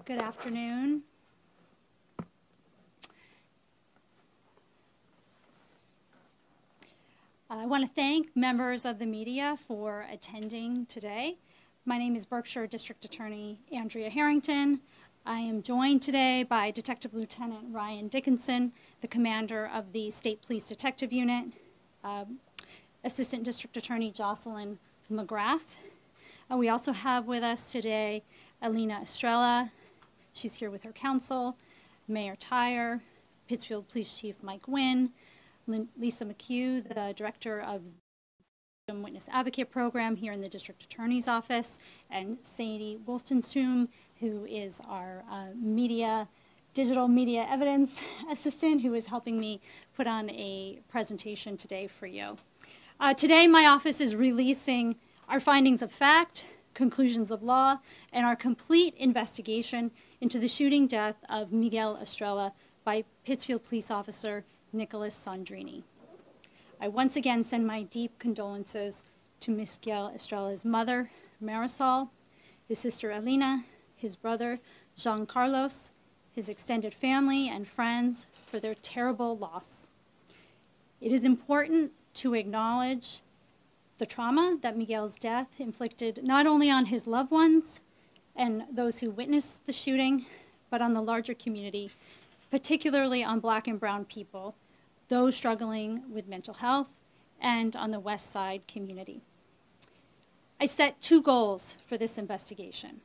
Good afternoon. I want to thank members of the media for attending today. My name is Berkshire District Attorney Andrea Harrington. I am joined today by Detective Lieutenant Ryan Dickinson, the commander of the State Police Detective Unit, Assistant District Attorney Jocelyn McGrath. We also have with us today Miguel Estrella. She's here with her counsel, Mayor Tyre, Pittsfield Police Chief Mike Wynn, Lisa McHugh, the director of the Witness Advocate Program here in the District Attorney's Office, and Sadie Wolstensoom, who is our digital media evidence assistant, who is helping me put on a presentation today for you. Today, my office is releasing our findings of fact, conclusions of law, and our complete investigation into the shooting death of Miguel Estrella by Pittsfield Police Officer Nicholas Sandrini. I once again send my deep condolences to Miguel Estrella's mother, Marisol, his sister Elena, his brother, Jean Carlos, his extended family and friends for their terrible loss. It is important to acknowledge the trauma that Miguel's death inflicted not only on his loved ones and those who witnessed the shooting, but on the larger community, particularly on Black and brown people, those struggling with mental health, and on the West Side community. I set two goals for this investigation: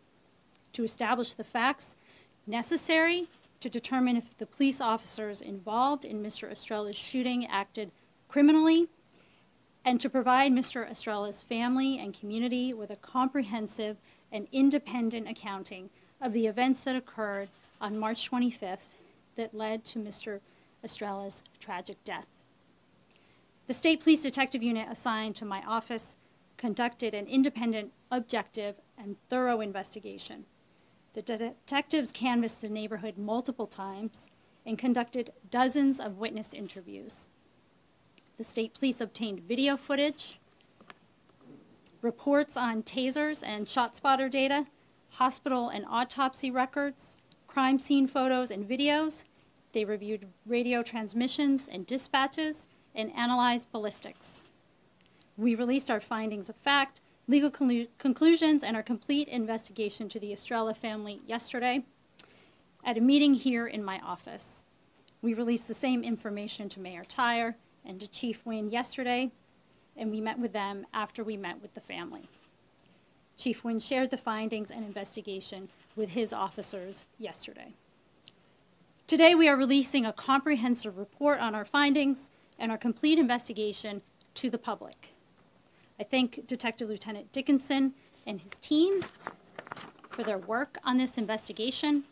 to establish the facts necessary to determine if the police officers involved in Mr. Estrella's shooting acted criminally, and to provide Mr. Estrella's family and community with a comprehensive and independent accounting of the events that occurred on March 25th that led to Mr. Estrella's tragic death. The State Police Detective Unit assigned to my office conducted an independent, objective, and thorough investigation. The detectives canvassed the neighborhood multiple times and conducted dozens of witness interviews. The state police obtained video footage, reports on tasers and shot spotter data, hospital and autopsy records, crime scene photos and videos. They reviewed radio transmissions and dispatches and analyzed ballistics. We released our findings of fact, legal conclusions, and our complete investigation to the Estrella family yesterday at a meeting here in my office. We released the same information to Mayor Tyre and to Chief Wynn yesterday, and we met with them after we met with the family. Chief Wynn shared the findings and investigation with his officers yesterday. Today we are releasing a comprehensive report on our findings and our complete investigation to the public. I thank Detective Lieutenant Dickinson and his team for their work on this investigation.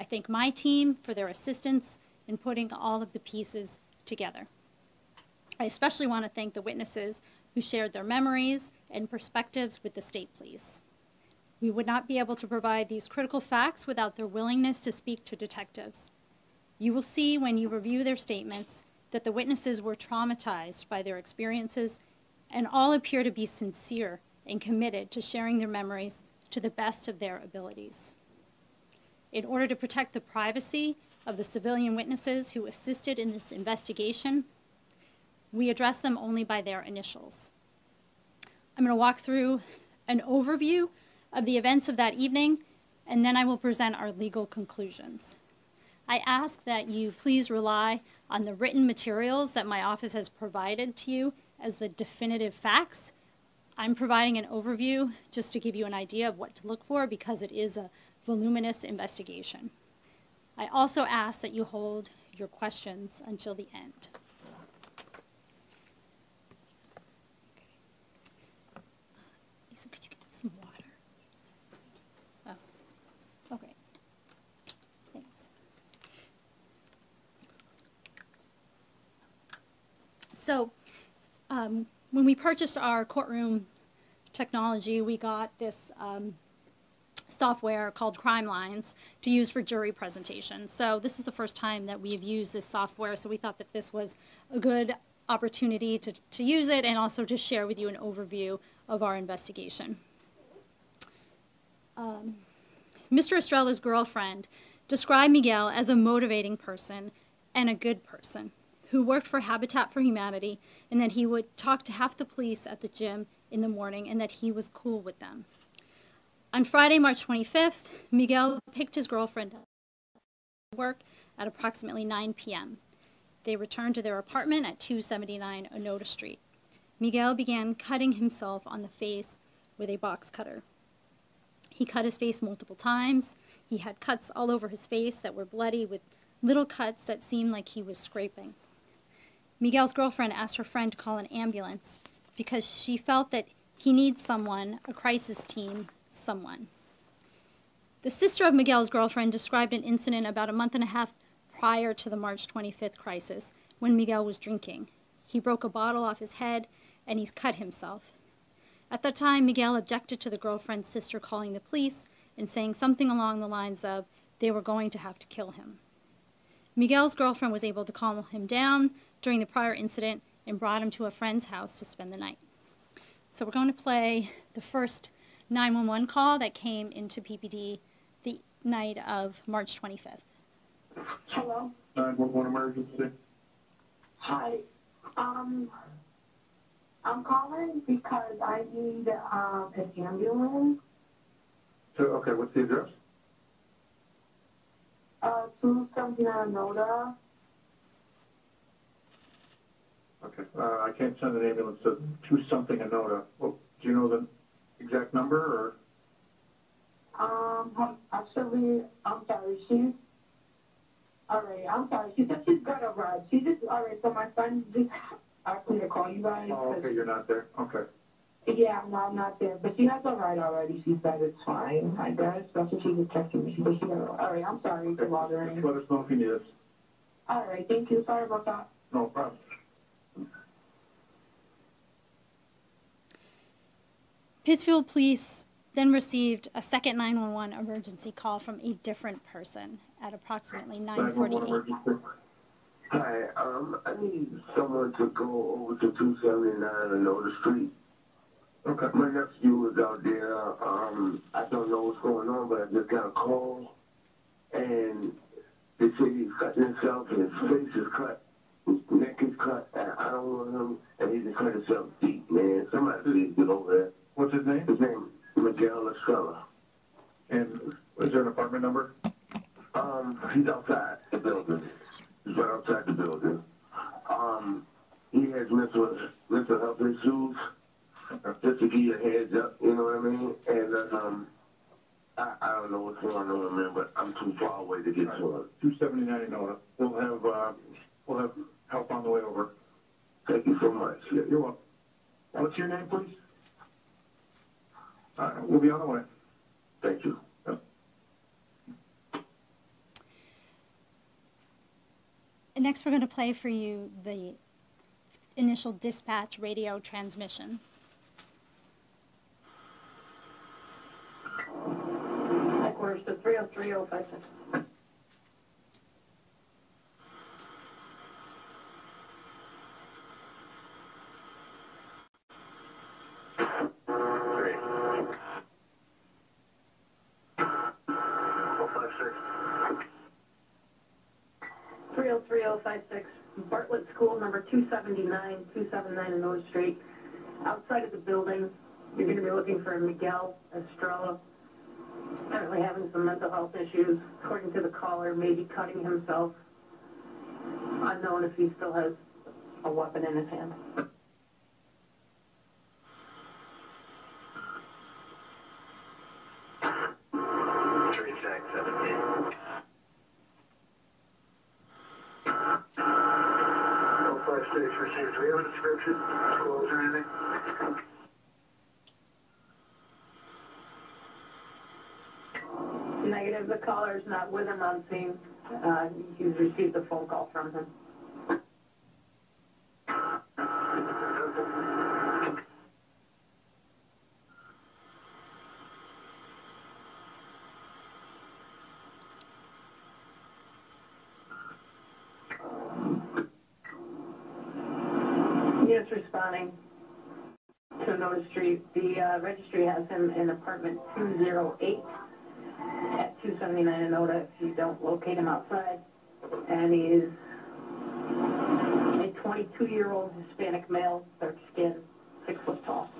I thank my team for their assistance in putting all of the pieces together. I especially want to thank the witnesses who shared their memories and perspectives with the state police. We would not be able to provide these critical facts without their willingness to speak to detectives. You will see when you review their statements that the witnesses were traumatized by their experiences and all appear to be sincere and committed to sharing their memories to the best of their abilities. In order to protect the privacy of the civilian witnesses who assisted in this investigation, we address them only by their initials. I'm going to walk through an overview of the events of that evening, and then I will present our legal conclusions. I ask that you please rely on the written materials that my office has provided to you as the definitive facts. I'm providing an overview just to give you an idea of what to look for because it is a voluminous investigation. I also ask that you hold your questions until the end. Lisa, could you get me some water? Oh, okay. Thanks. So, when we purchased our courtroom technology, we got this software called Crime Lines to use for jury presentations. So this is the first time that we have used this software, so we thought that this was a good opportunity to use it and also to share with you an overview of our investigation. Mr. Estrella's girlfriend described Miguel as a motivating person and a good person who worked for Habitat for Humanity, and that he would talk to half the police at the gym in the morning, and that he was cool with them. On Friday, March 25th, Miguel picked his girlfriend up to work at approximately 9 p.m. They returned to their apartment at 279 Onoda Street. Miguel began cutting himself on the face with a box cutter. He cut his face multiple times. He had cuts all over his face that were bloody, with little cuts that seemed like he was scraping. Miguel's girlfriend asked her friend to call an ambulance because she felt that he needs someone, a crisis team, someone. The sister of Miguel's girlfriend described an incident about a month and a half prior to the March 25th crisis when Miguel was drinking. He broke a bottle off his head and he's cut himself. At that time, Miguel objected to the girlfriend's sister calling the police and saying something along the lines of they were going to have to kill him. Miguel's girlfriend was able to calm him down during the prior incident and brought him to a friend's house to spend the night. So we're going to play the first 911 call that came into PPD the night of March 25th. Hello? 911 emergency. Hi. I'm calling because I need an ambulance. So, okay, what's the address? 279 Onoda. Okay, I can't send an ambulance to something Onoda. Well, do you know the exact number, or? Actually, I'm sorry, alright, I'm sorry. She said she's got a ride. Alright, so my friend just asked me to call you guys. Oh, okay, you're not there. Okay. Yeah, no, I'm not there. But she has a ride already. She said it's fine, I guess. That's what she was texting me. She said she got a ride. Alright, I'm sorry for bothering. Just let us know if you need us. Alright, thank you. Sorry about that. No problem. Pittsfield Police then received a second 911 emergency call from a different person at approximately 9:48. Hi, I need someone to go over to 279 Onoda Street. Okay. My nephew was out there. I don't know what's going on, but I just got a call, and they say he's cutting himself, and his face is cut, his neck is cut, and I don't want him, and he just cut himself deep, man. Somebody please get over there. What's his name? His name is Miguel Estrella. And is there an apartment number? He's outside the building. He's right outside the building. He has mental health issues. Just to give you a heads up, you know what I mean? And I don't know what's going on, man, but I'm too far away to get to it. 279 Onoda. We'll have help on the way over. Thank you so much. Yeah, you're welcome. What's your name, please? We'll be on the way. Thank you. Yep. And next we're going to play for you the initial dispatch radio transmission. Headquarters to 303-056. Bartlett School, number 279 Onoda Street. Outside of the building, you're going to be looking for Miguel Estrella. Apparently having some mental health issues. According to the caller, maybe cutting himself. Unknown if he still has a weapon in his hand. Received. Do we have a description, clothes or anything? Negative. The caller is not with him on scene. He's received a phone call from him. Yes, responding to Onoda Street. The registry has him in apartment 208 at 279 Enoda if you don't locate him outside. And he is a 22-year-old Hispanic male, dark skin, 6 foot tall.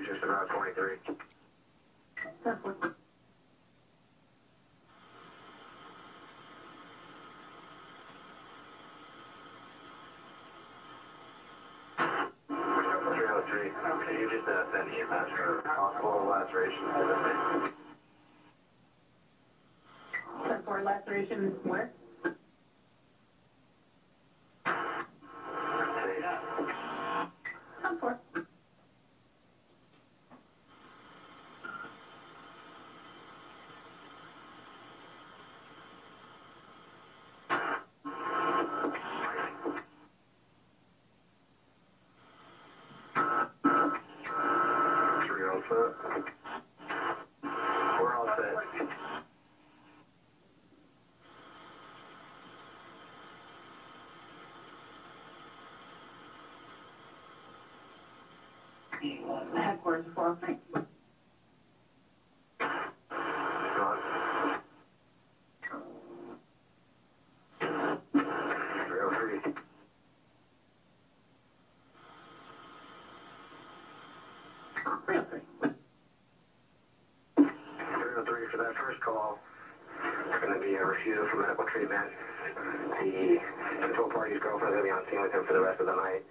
Just about 23. Can you just send EMS for possible laceration? 10-4 laceration where? 10-4. We're all set. Headquarters 403. For that first call, it's going to be a refusal for medical treatment. The control party's girlfriend is going to be on scene with him for the rest of the night.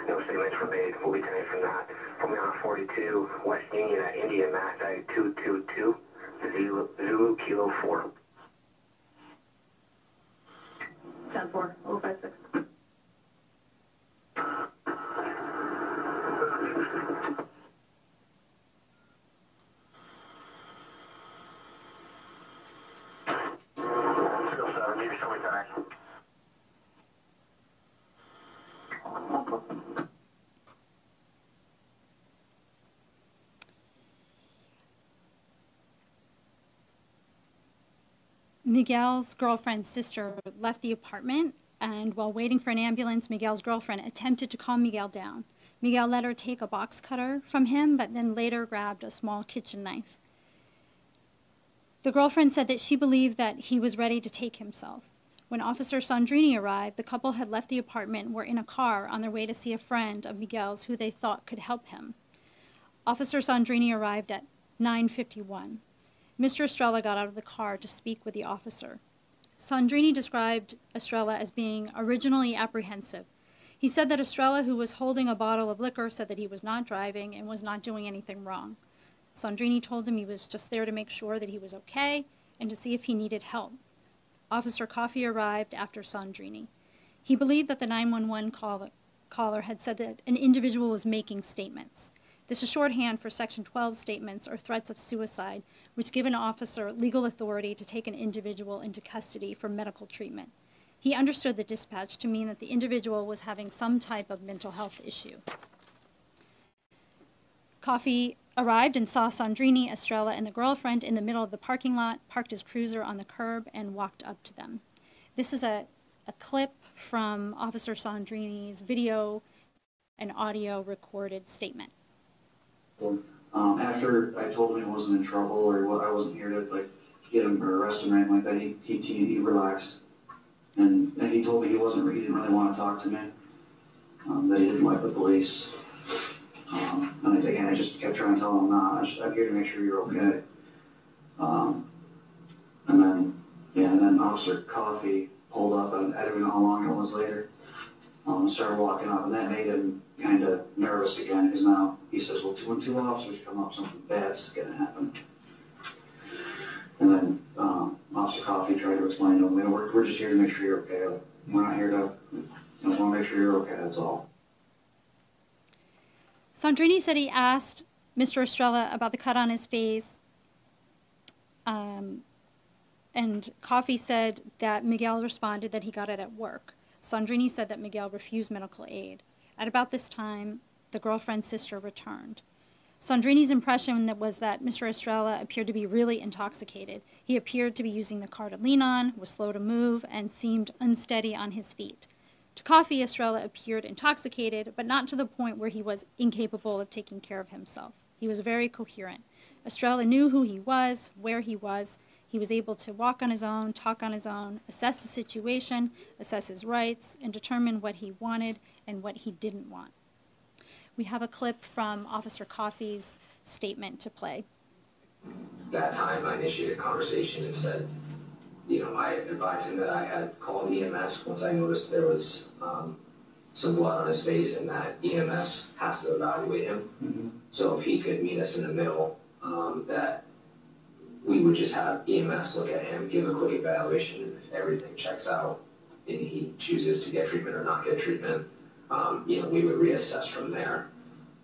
No statements were made. We'll be taken from that. From on 42 West Union at Indian Mass at 222 Zulu Kilo 4. 10-4, 056. Miguel's girlfriend's sister left the apartment, and while waiting for an ambulance, Miguel's girlfriend attempted to calm Miguel down. Miguel let her take a box cutter from him, but then later grabbed a small kitchen knife. The girlfriend said that she believed that he was ready to take himself. When Officer Sandrini arrived, the couple had left the apartment and were in a car on their way to see a friend of Miguel's who they thought could help him. Officer Sandrini arrived at 9:51. Mr. Estrella got out of the car to speak with the officer. Sandrini described Estrella as being originally apprehensive. He said that Estrella, who was holding a bottle of liquor, said that he was not driving and was not doing anything wrong. Sandrini told him he was just there to make sure that he was okay and to see if he needed help. Officer Coffey arrived after Sandrini. He believed that the 911 caller had said that an individual was making statements. This is shorthand for Section 12 statements or threats of suicide, which give an officer legal authority to take an individual into custody for medical treatment. He understood the dispatch to mean that the individual was having some type of mental health issue. Coffey arrived and saw Sandrini, Estrella, and the girlfriend in the middle of the parking lot, parked his cruiser on the curb, and walked up to them. This is a clip from Officer Sandrini's video and audio recorded statement. After I told him he wasn't in trouble or I wasn't here to get him or arrest him or anything like that, he relaxed. And he told me he didn't really want to talk to me, that he didn't like the police. And again, I just kept trying to tell him, nah, I'm here to make sure you're okay. And then Officer Coffey pulled up, and I don't even know how long it was later, and started walking up, and that made him kind of nervous again, because now he says, well, when two officers come up, something bad's going to happen. And then Officer Coffey tried to explain to him, we're just here to make sure you're okay. We're not here to, we want to make sure you're okay, that's all. Sandrini said he asked Mr. Estrella about the cut on his face, and Coffey said that Miguel responded that he got it at work. Sandrini said that Miguel refused medical aid. At about this time, the girlfriend's sister returned. Sandrini's impression was that Mr. Estrella appeared to be really intoxicated. He appeared to be using the car to lean on, was slow to move, and seemed unsteady on his feet. To Coffey, Estrella appeared intoxicated, but not to the point where he was incapable of taking care of himself. He was very coherent. Estrella knew who he was, where he was. He was able to walk on his own, talk on his own, assess the situation, assess his rights, and determine what he wanted and what he didn't want. We have a clip from Officer Coffey's statement to play. That time I initiated a conversation and said, I advised him that I had called EMS once I noticed there was some blood on his face and that EMS has to evaluate him. Mm-hmm. So if he could meet us in the middle, that we would just have EMS look at him, give a quick evaluation, and if everything checks out and he chooses to get treatment or not get treatment, we would reassess from there.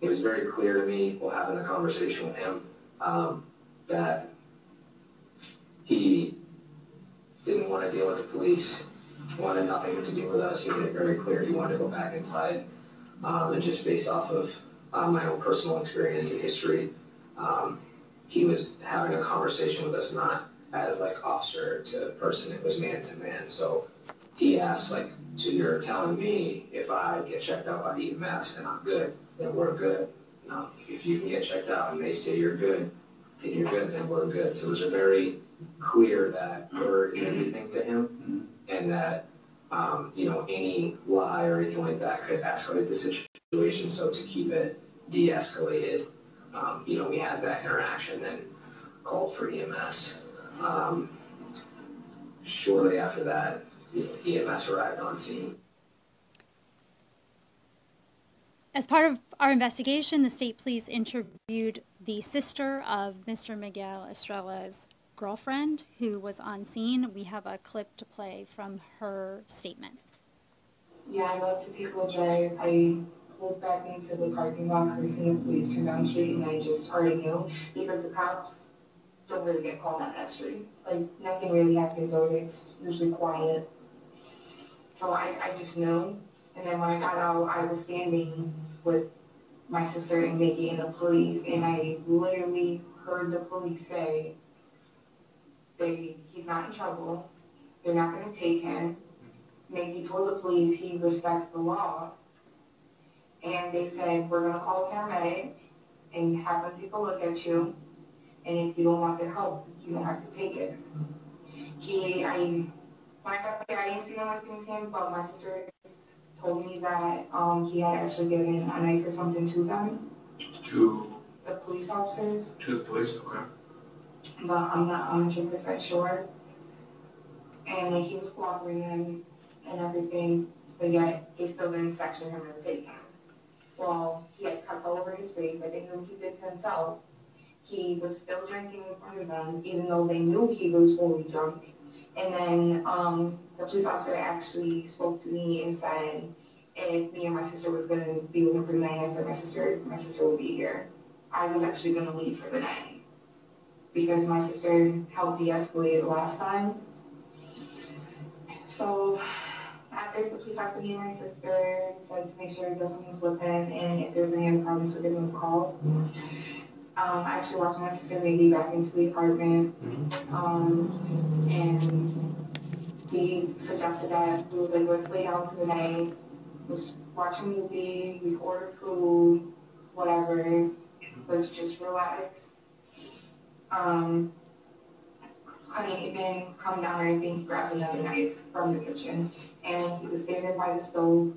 It was very clear to me while having a conversation with him that he didn't want to deal with the police, wanted nothing to do with us. He made it very clear he wanted to go back inside. And just based off of my own personal experience and history, he was having a conversation with us not as like officer to person, it was man to man. So he asked, so you're telling me if I get checked out by the EMS and I'm good, then we're good. If you can get checked out and they say you're good, then you're good, then we're good. So it was very clear that word is everything to him, and that, any lie or anything like that could escalate the situation. So to keep it de-escalated, we had that interaction and called for EMS. Shortly after that, EMS arrived on scene. As part of our investigation, the state police interviewed the sister of Mr. Miguel Estrella's girlfriend, who was on scene. We have a clip to play from her statement. Yeah, I love to take a little drive. I pulled back into the parking lot because the police turned down the street, and I just already knew because the cops don't really get called on that street. Nothing really happens over there. It's usually quiet. So I just knew. And then when I got out, I was standing with my sister and Mickey and the police, and I literally heard the police say, he's not in trouble, they're not going to take him. Mickey told the police he respects the law, and they said, we're going to call a paramedic and have them take a look at you, and if you don't want their help, you don't have to take it. When I got there, I didn't see nothing in his hand, but my sister told me that he had actually given a knife or something to them. To the police officers. To the police, okay. But I'm not 100% sure. And he was cooperating and everything, but yet they still didn't section him and take him. Well, he had cuts all over his face. I think he did to himself. He was still drinking in front of them, even though they knew he was fully drunk. And then the police officer actually spoke to me and said, if me and my sister was going to be with him for the night, I said my sister will be here. I was actually going to leave for the night because my sister helped de-escalate it last time. So after the police officer, me and my sister said to make sure Dustin was with him, and if there's any other problems, to give him a call. I actually watched my sister Maggie back into the apartment, and he suggested that we was like, let's lay down for the night, let's watch a movie, we ordered food, whatever, let's just relax. Couldn't even come down or anything. He grabbed another knife from the kitchen, and he was standing by the stove,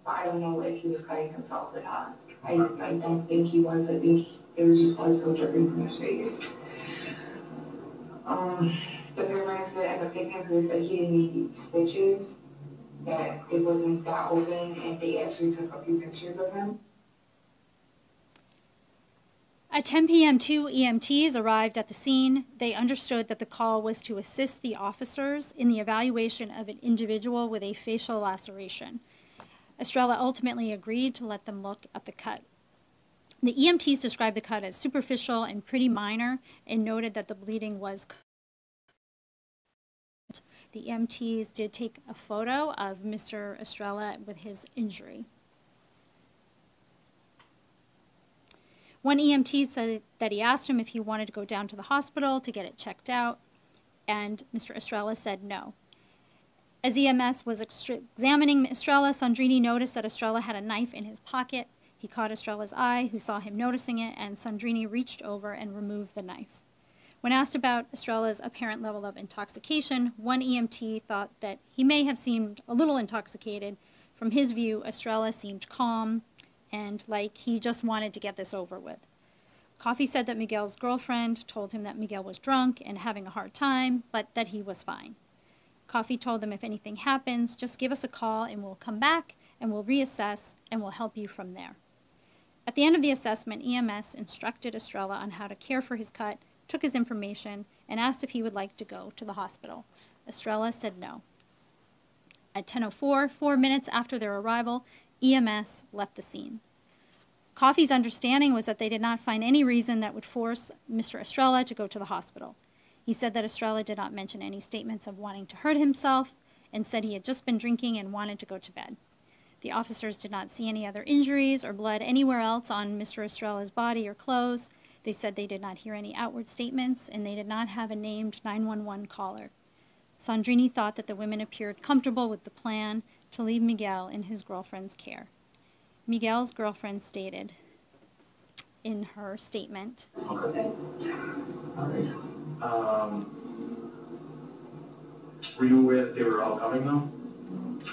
but I don't know if he was cutting himself or not. I don't think he was. I think it was just blood still dripping from his face. The paramedics did end up taking him because they said he didn't need stitches, that it wasn't that open, and they actually took a few pictures of him. At 10 p.m., 2 EMTs arrived at the scene. They understood that the call was to assist the officers in the evaluation of an individual with a facial laceration. Estrella ultimately agreed to let them look at the cut. The EMTs described the cut as superficial and pretty minor and noted that the bleeding was. The EMTs did take a photo of Mr. Estrella with his injury. One EMT said that he asked him if he wanted to go down to the hospital to get it checked out, and Mr. Estrella said no. As EMS was examining Estrella, Sandrini noticed that Estrella had a knife in his pocket. He caught Estrella's eye, who saw him noticing it, and Sandrini reached over and removed the knife. When asked about Estrella's apparent level of intoxication, one EMT thought that he may have seemed a little intoxicated. From his view, Estrella seemed calm and like he just wanted to get this over with. Coffey said that Miguel's girlfriend told him that Miguel was drunk and having a hard time, but that he was fine. Coffey told them if anything happens, just give us a call and we'll come back and we'll reassess and we'll help you from there. At the end of the assessment, EMS instructed Estrella on how to care for his cut, took his information, and asked if he would like to go to the hospital. Estrella said no. At 10:04, 4 minutes after their arrival, EMS left the scene. Coffey's understanding was that they did not find any reason that would force Mr. Estrella to go to the hospital. He said that Estrella did not mention any statements of wanting to hurt himself and said he had just been drinking and wanted to go to bed. The officers did not see any other injuries or blood anywhere else on Mr. Estrella's body or clothes. They said they did not hear any outward statements, and they did not have a named 911 caller. Sandrini thought that the women appeared comfortable with the plan to leave Miguel in his girlfriend's care. Miguel's girlfriend stated in her statement, Okay. All right. Were you aware that they were all coming, though?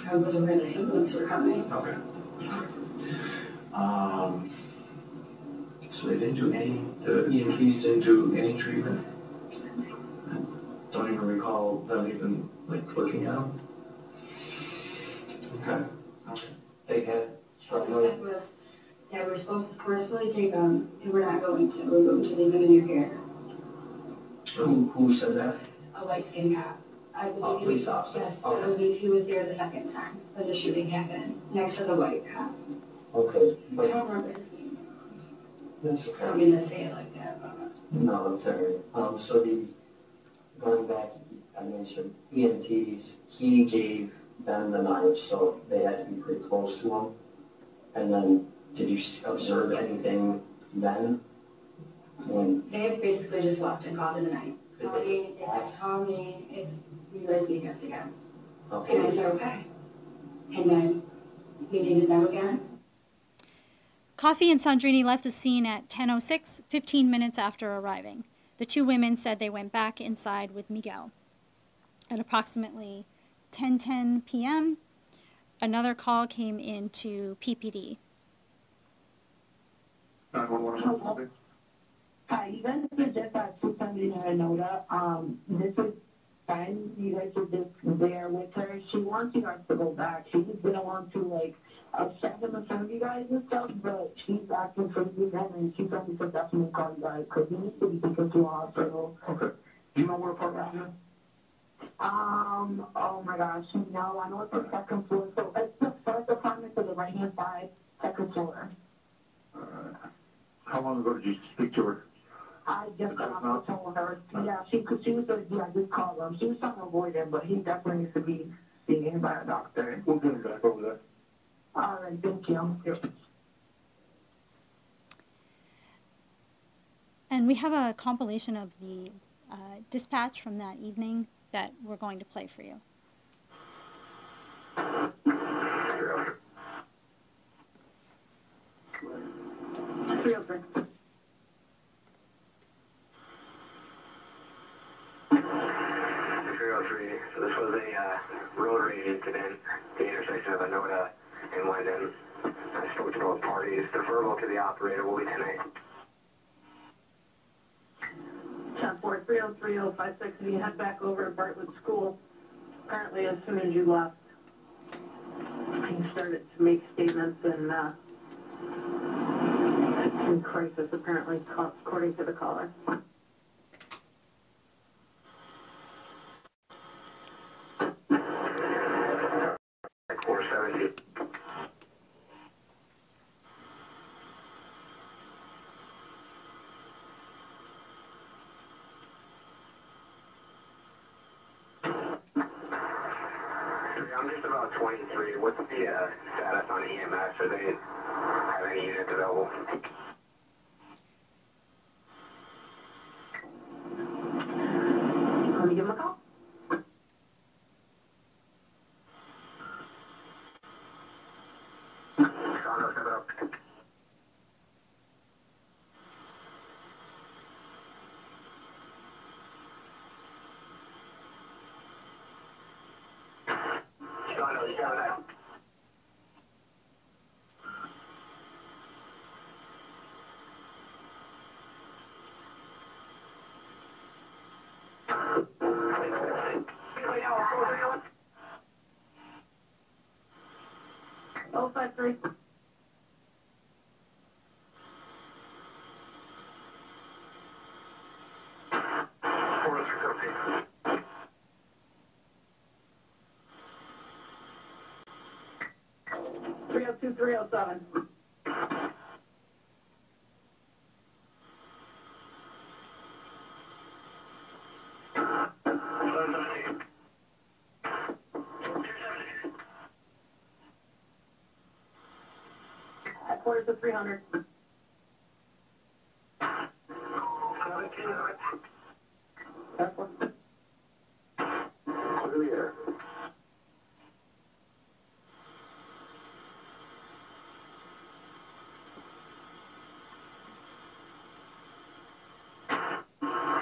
I wasn't aware the ambulance were coming. Okay. So they didn't do the EMTs didn't do any treatment? I don't even recall them even, looking at them? Okay. They had What they said was that we're supposed to personally take them, and we're not going to. We're going to leave them in your care. Who said that? A light-skinned cop. I believe Police officer? Yes, Okay. I believe he was there the second time when the shooting happened, next to the white cop. Okay. I don't remember his name. That's I don't mean to say it like that, but. No, that's all right. So going back, I mentioned EMTs, he gave them the knife, so they had to be pretty close to him. And then, did you observe anything then? When They had basically just left and called it a night. They said, call me if you guys need us again. And I okay, said, okay. And then we needed them again. Coffey and Sandrini left the scene at 10:06, 15 minutes after arriving. The two women said they went back inside with Miguel. At approximately 10:10 p.m., another call came into PPD. 911. Hi, you guys are just at 279 Noda. This is fine. You guys are just there with her. She wants you guys to go back. She just didn't want to, upset them in front of you guys and stuff, but she's asking for you again, and she told me to definitely call you guys, because you need to be taken to a hospital. Okay. Do you know where apartment is? Oh my gosh, no, I know it's the second floor, so it's the first apartment to the right-hand side, second floor. How long ago did you speak to her? I just got off the phone with her. Yeah, she was just call him. She was trying to avoid him, but he definitely needs to be seen by a doctor. We'll get him back over there. All right, thank you. Yep. And we have a compilation of the dispatch from that evening that we're going to play for you. So this was a road rage incident at the intersection of Anoda and Linden. I spoke to both parties. The verbal to the operator will be tonight. 10-4-303-056, if you head back over to Bartlett School, apparently as soon as you left, he started to make statements and in crisis, apparently, according to the caller. 470. I'm just about 23. What's the status on EMS? Are they have any units available? I'll set up. Oh, 53. Three oh two, 307. Headquarters to 300. 17. That's one. Clear the air.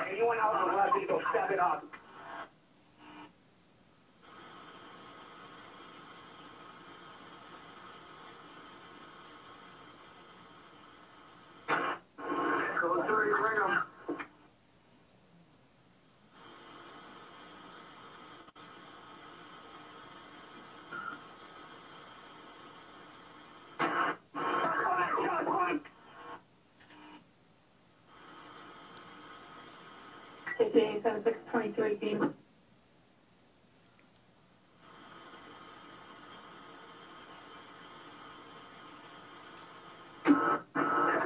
Anyone else on the left, you go step it up. Go through, you bring them. KTA 762218.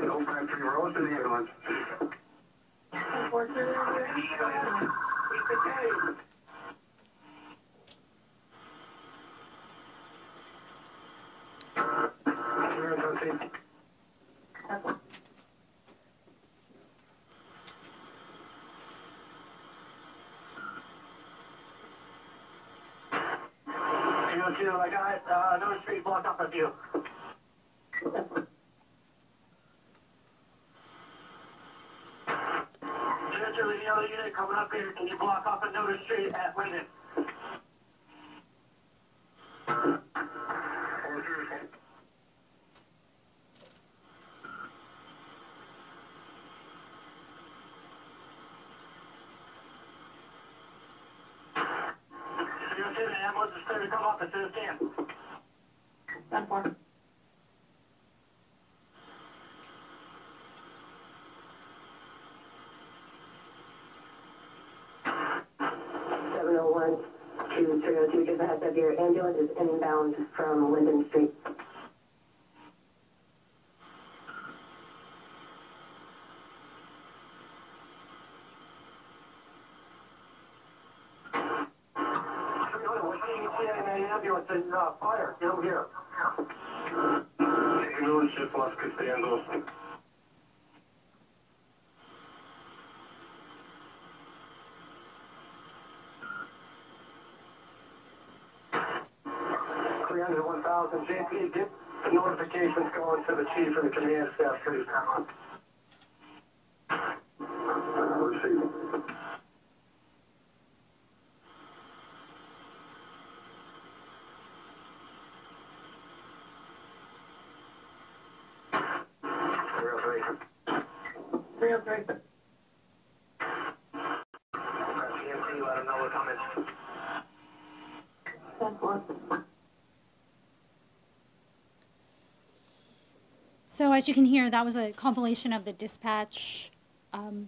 Don't find 3 rows to the ambulance. 430. That's one. I got no street blocked up with you. Essentially, the other unit coming up here, can you block off another street at Linden? The ambulance is clear to come up as soon as can. 10-4. To 302, just a heads up, your ambulance is inbound from Linden Street. Ambulance in fire, get over here. Ambulance just lost Costanzo. JP, get the notifications going to the chief and the command staff, please. Receive. Let them know we're coming. So as you can hear, that was a compilation of the dispatch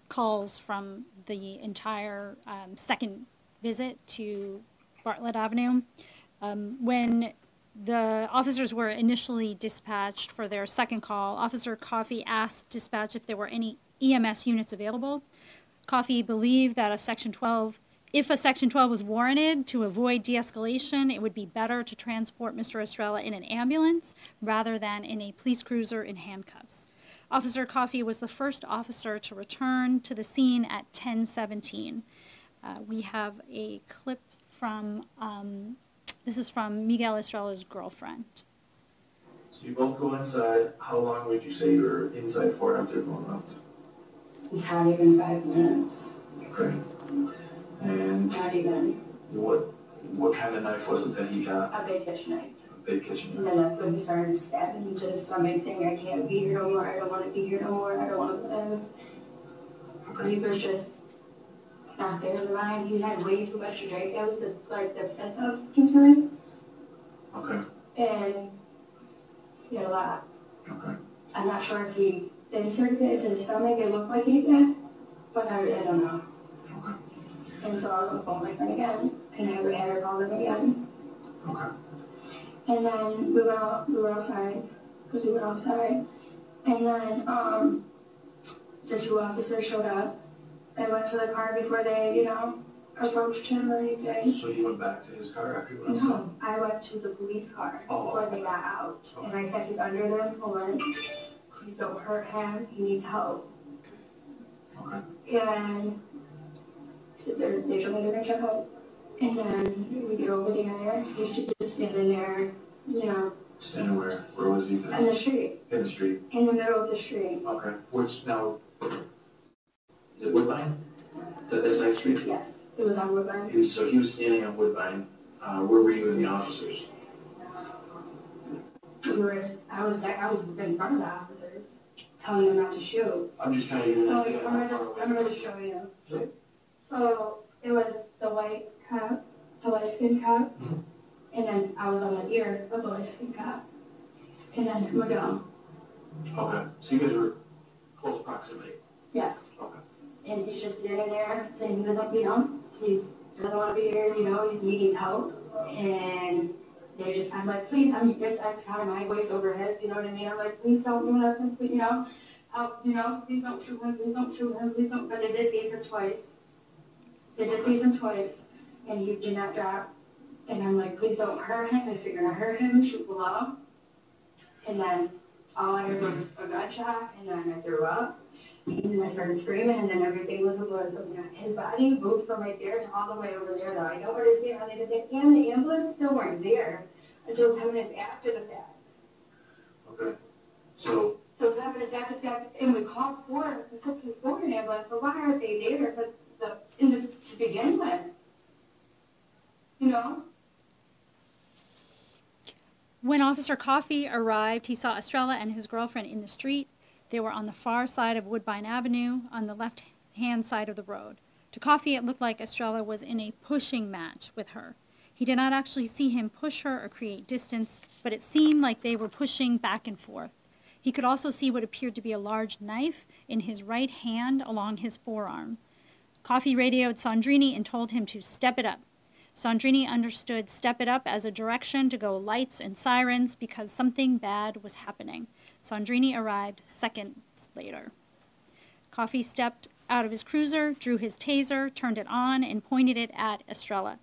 calls from the entire second visit to Bartlett Avenue. When the officers were initially dispatched for their second call, Officer Coffey asked dispatch if there were any EMS units available. Coffey believed that if a Section 12 was warranted to avoid de-escalation, it would be better to transport Mr. Estrella in an ambulance rather than in a police cruiser in handcuffs. Officer Coffey was the first officer to return to the scene at 10:17. We have a clip from, this is from Miguel Estrella's girlfriend. So you both go inside. How long would you say you were inside for after everyone left? Not even 5 minutes. Okay. And Not even. what kind of knife was it that he got? A big kitchen knife. A big kitchen And knife. then that's when he started stabbing into his stomach, saying, I can't be here no more, I don't want to be here no more, I don't want to live. Okay. He was just not there in the mind. He had way too much to drink. That was the fifth of tonight. Okay. And he had a lot. Okay. I'm not sure if he inserted it into the stomach. It looked like he did, but I don't know. Okay. And so I was on the phone with my friend again, and I had her call him again. Okay. And then we went outside, because we went outside. And then the 2 officers showed up and went to the car before they, approached him or anything. So he went back to his car after you went outside? No, I went to the police car before they got out. Okay. And I said, he's under the influence. Please don't hurt him. He needs help. Okay. And so they told me they're going to check out. And then we get over there. He's just standing there, Standing where? Where was he? in the street. In the street. In the middle of the street. Okay. Which now, is it Woodbine? Is that this side street? Yes, it was on Woodbine. So he was standing on Woodbine. Where were you and the officers? I was in front of the officers, telling them not to shoot. I'm just trying to get an So idea. I'm going to show you. Sure. So it was the white cop, the light skinned cop, and then I was on the ear of the light skinned cop, and then Miguel. Okay. So you guys were close proximity? Yes. Okay. And he's just sitting there saying he doesn't, he doesn't want to be here, he needs help. And they're just, I'm like, please, it's kind of my voice over his, you know what I mean? I'm like, please don't do nothing, please don't shoot him, please don't. But they did tase him twice. And he did not drop. And I'm like, please don't hurt him. If you're going to hurt him, shoot below. And then all I heard was a gunshot, and then I threw up. And then I started screaming, and then everything was his body moved from right there to all the way over there, though. I don't understand how they did that. And the ambulance still weren't there until 10 minutes after the fact. Okay. So 10 minutes after the fact, and we called for an ambulance, so why aren't they there to begin with? When Officer Coffey arrived, he saw Estrella and his girlfriend in the street. They were on the far side of Woodbine Avenue, on the left-hand side of the road. To Coffey, it looked like Estrella was in a pushing match with her. He did not actually see him push her or create distance, but it seemed like they were pushing back and forth. He could also see what appeared to be a large knife in his right hand along his forearm. Coffey radioed Sandrini and told him to step it up. Sandrini understood step it up as a direction to go lights and sirens because something bad was happening. Sandrini arrived seconds later. Coffey stepped out of his cruiser, drew his taser, turned it on, and pointed it at Estrella.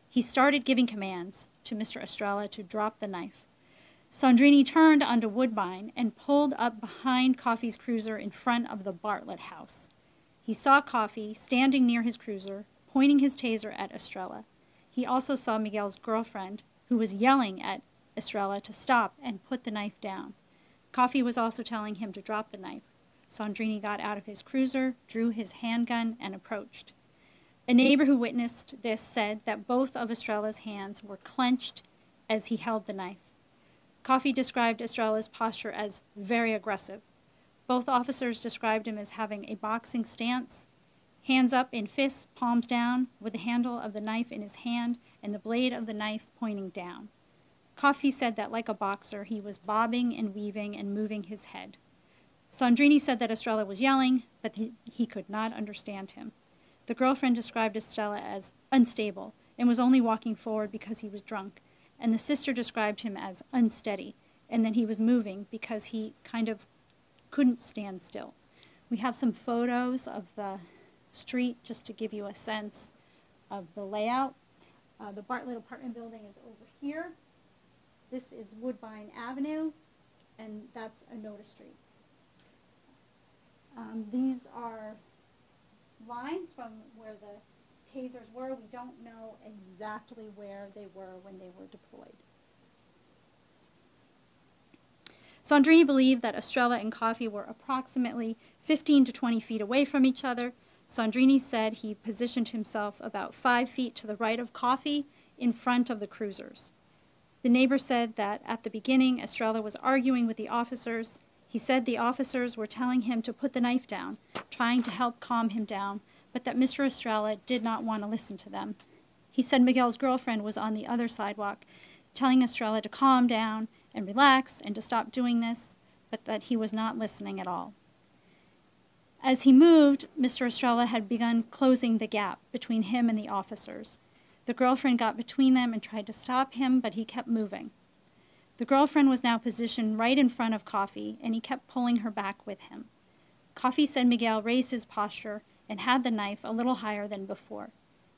He started giving commands to Mr. Estrella to drop the knife. Sandrini turned onto Woodbine and pulled up behind Coffey's cruiser in front of the Bartlett house. He saw Coffey standing near his cruiser, pointing his taser at Estrella. He also saw Miguel's girlfriend, who was yelling at Estrella to stop and put the knife down. Coffey was also telling him to drop the knife. Sandrini got out of his cruiser, drew his handgun, and approached. A neighbor who witnessed this said that both of Estrella's hands were clenched as he held the knife. Coffey described Estrella's posture as very aggressive. Both officers described him as having a boxing stance, hands up in fists, palms down, with the handle of the knife in his hand and the blade of the knife pointing down. Coffey said that like a boxer, he was bobbing and weaving and moving his head. Sandrini said that Estrella was yelling, but he could not understand him. The girlfriend described Estrella as unstable and was only walking forward because he was drunk, and the sister described him as unsteady, and that he was moving because he kind of couldn't stand still. We have some photos of the street just to give you a sense of the layout. The Bartlett apartment building is over here. This is Woodbine Avenue, and that's Onoda Street. These are lines from where the tasers were. We don't know exactly where they were when they were deployed. Sandrini believed that Estrella and Coffey were approximately 15 to 20 feet away from each other. Sandrini said he positioned himself about 5 feet to the right of Coffey in front of the cruisers. The neighbor said that at the beginning, Estrella was arguing with the officers. He said the officers were telling him to put the knife down, trying to help calm him down, but that Mr. Estrella did not want to listen to them. He said Miguel's girlfriend was on the other sidewalk, telling Estrella to calm down and relax and to stop doing this, but that he was not listening at all. As he moved, Mr. Estrella had begun closing the gap between him and the officers. The girlfriend got between them and tried to stop him, but he kept moving. The girlfriend was now positioned right in front of Coffey, and he kept pulling her back with him. Coffey said Miguel raised his posture and had the knife a little higher than before.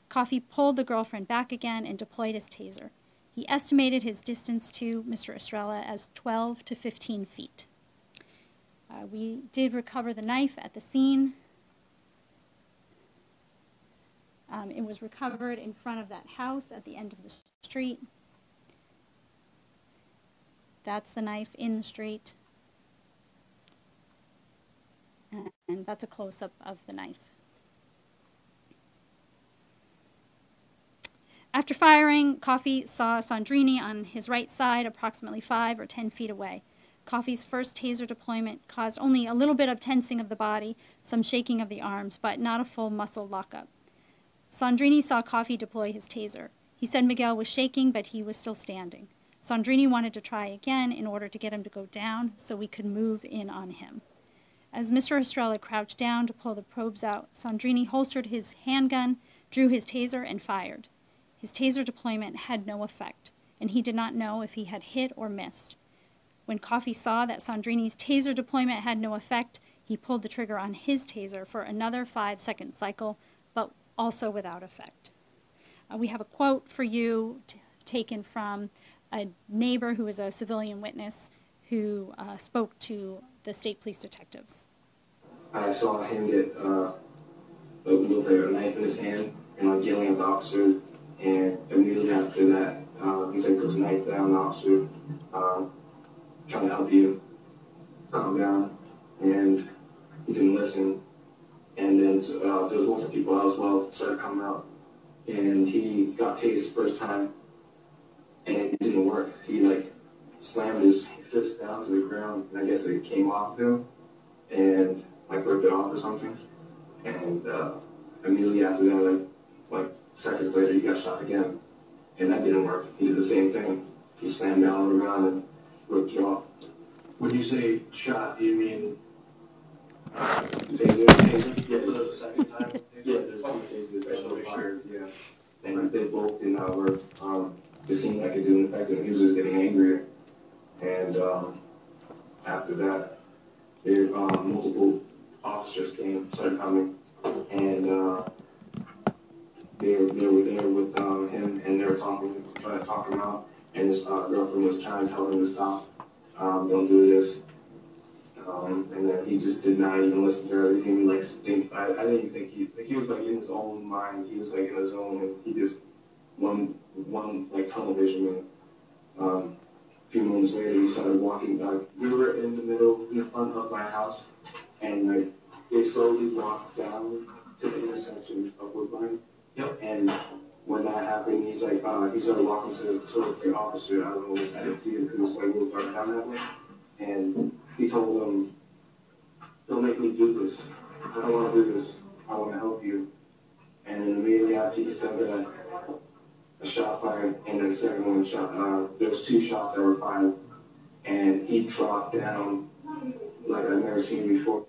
Coffey pulled the girlfriend back again and deployed his taser. He estimated his distance to Mr. Estrella as 12 to 15 feet. We did recover the knife at the scene. It was recovered in front of that house at the end of the street. That's the knife in the street. And that's a close-up of the knife. After firing, Coffey saw Sandrini on his right side, approximately 5 or 10 feet away. Coffey's first taser deployment caused only a little bit of tensing of the body, some shaking of the arms, but not a full muscle lockup. Sandrini saw Coffey deploy his taser. He said Miguel was shaking, but he was still standing. Sandrini wanted to try again in order to get him to go down so we could move in on him. As Mr. Estrella crouched down to pull the probes out, Sandrini holstered his handgun, drew his taser, and fired. His taser deployment had no effect, and he did not know if he had hit or missed. When Coffey saw that Sandrini's taser deployment had no effect, he pulled the trigger on his taser for another 5-second cycle, but also without effect. We have a quote for you taken from a neighbor who was a civilian witness who spoke to the state police detectives. I saw him get with a knife in his hand and yelling at the officer, and immediately after that, he said, "Put the knife down, the officer, trying to help you calm down," and he didn't listen. And then there was lots of people out as well started coming out, and he got tased the first time, and it didn't work. He slammed his fist down to the ground, and I guess it came off him, and ripped it off or something. And immediately after that, seconds later, he got shot again, and that didn't work. He did the same thing. He slammed down on the ground and ripped it off. When you say shot, do you mean taser? Yeah, the second time? Yeah, there's two tasers that were fired. Yeah, and they both did not work. It seemed like it didn't affect him. He was just getting angrier. And after that, multiple officers started coming, and they were there with him, and they were trying to talk him out. And his girlfriend was trying to tell him to stop, don't do this. And then he just did not even listen to her. He didn't even think. I didn't even think he was in his own mind. He was in his own, and he just one tunnel vision. And a few moments later, he started walking back. We were in the front of my house, and they slowly walked down to the intersection of Woodbine. Yep. And when that happened, he started walking towards the officer. I don't know, I didn't see it. It was real far down that way. And he told him, "Don't make me do this. I don't want to do this. I want to help you." And then immediately after he said that, a shot fired, and then the second one shot. There was 2 shots that were fired, and he dropped down like I've never seen before.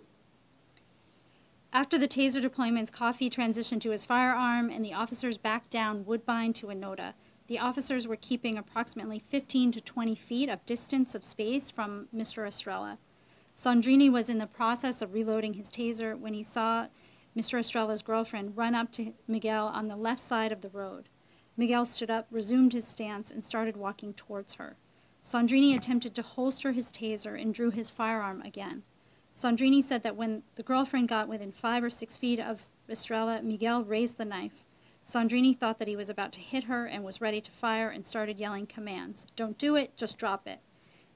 After the taser deployments, Coffey transitioned to his firearm, and the officers backed down Woodbine to Onoda. The officers were keeping approximately 15 to 20 feet of distance of space from Mr. Estrella. Sandrini was in the process of reloading his taser when he saw Mr. Estrella's girlfriend run up to Miguel on the left side of the road. Miguel stood up, resumed his stance, and started walking towards her. Sandrini attempted to holster his taser and drew his firearm again. Sandrini said that when the girlfriend got within 5 or 6 feet of Estrella, Miguel raised the knife. Sandrini thought that he was about to hit her and was ready to fire and started yelling commands. "Don't do it, just drop it."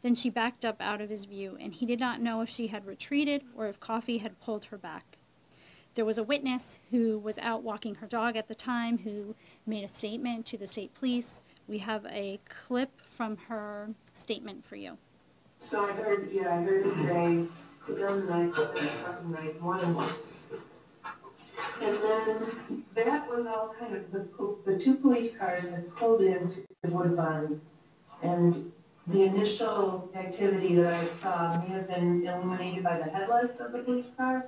Then she backed up out of his view, and he did not know if she had retreated or if Coffey had pulled her back. There was a witness who was out walking her dog at the time who made a statement to the state police. We have a clip from her statement for you. So I heard her say, the gun knife, the knife, more than once. And then that was all kind of, the two police cars had pulled into the Woodbine, and the initial activity that I saw may have been illuminated by the headlights of the police car,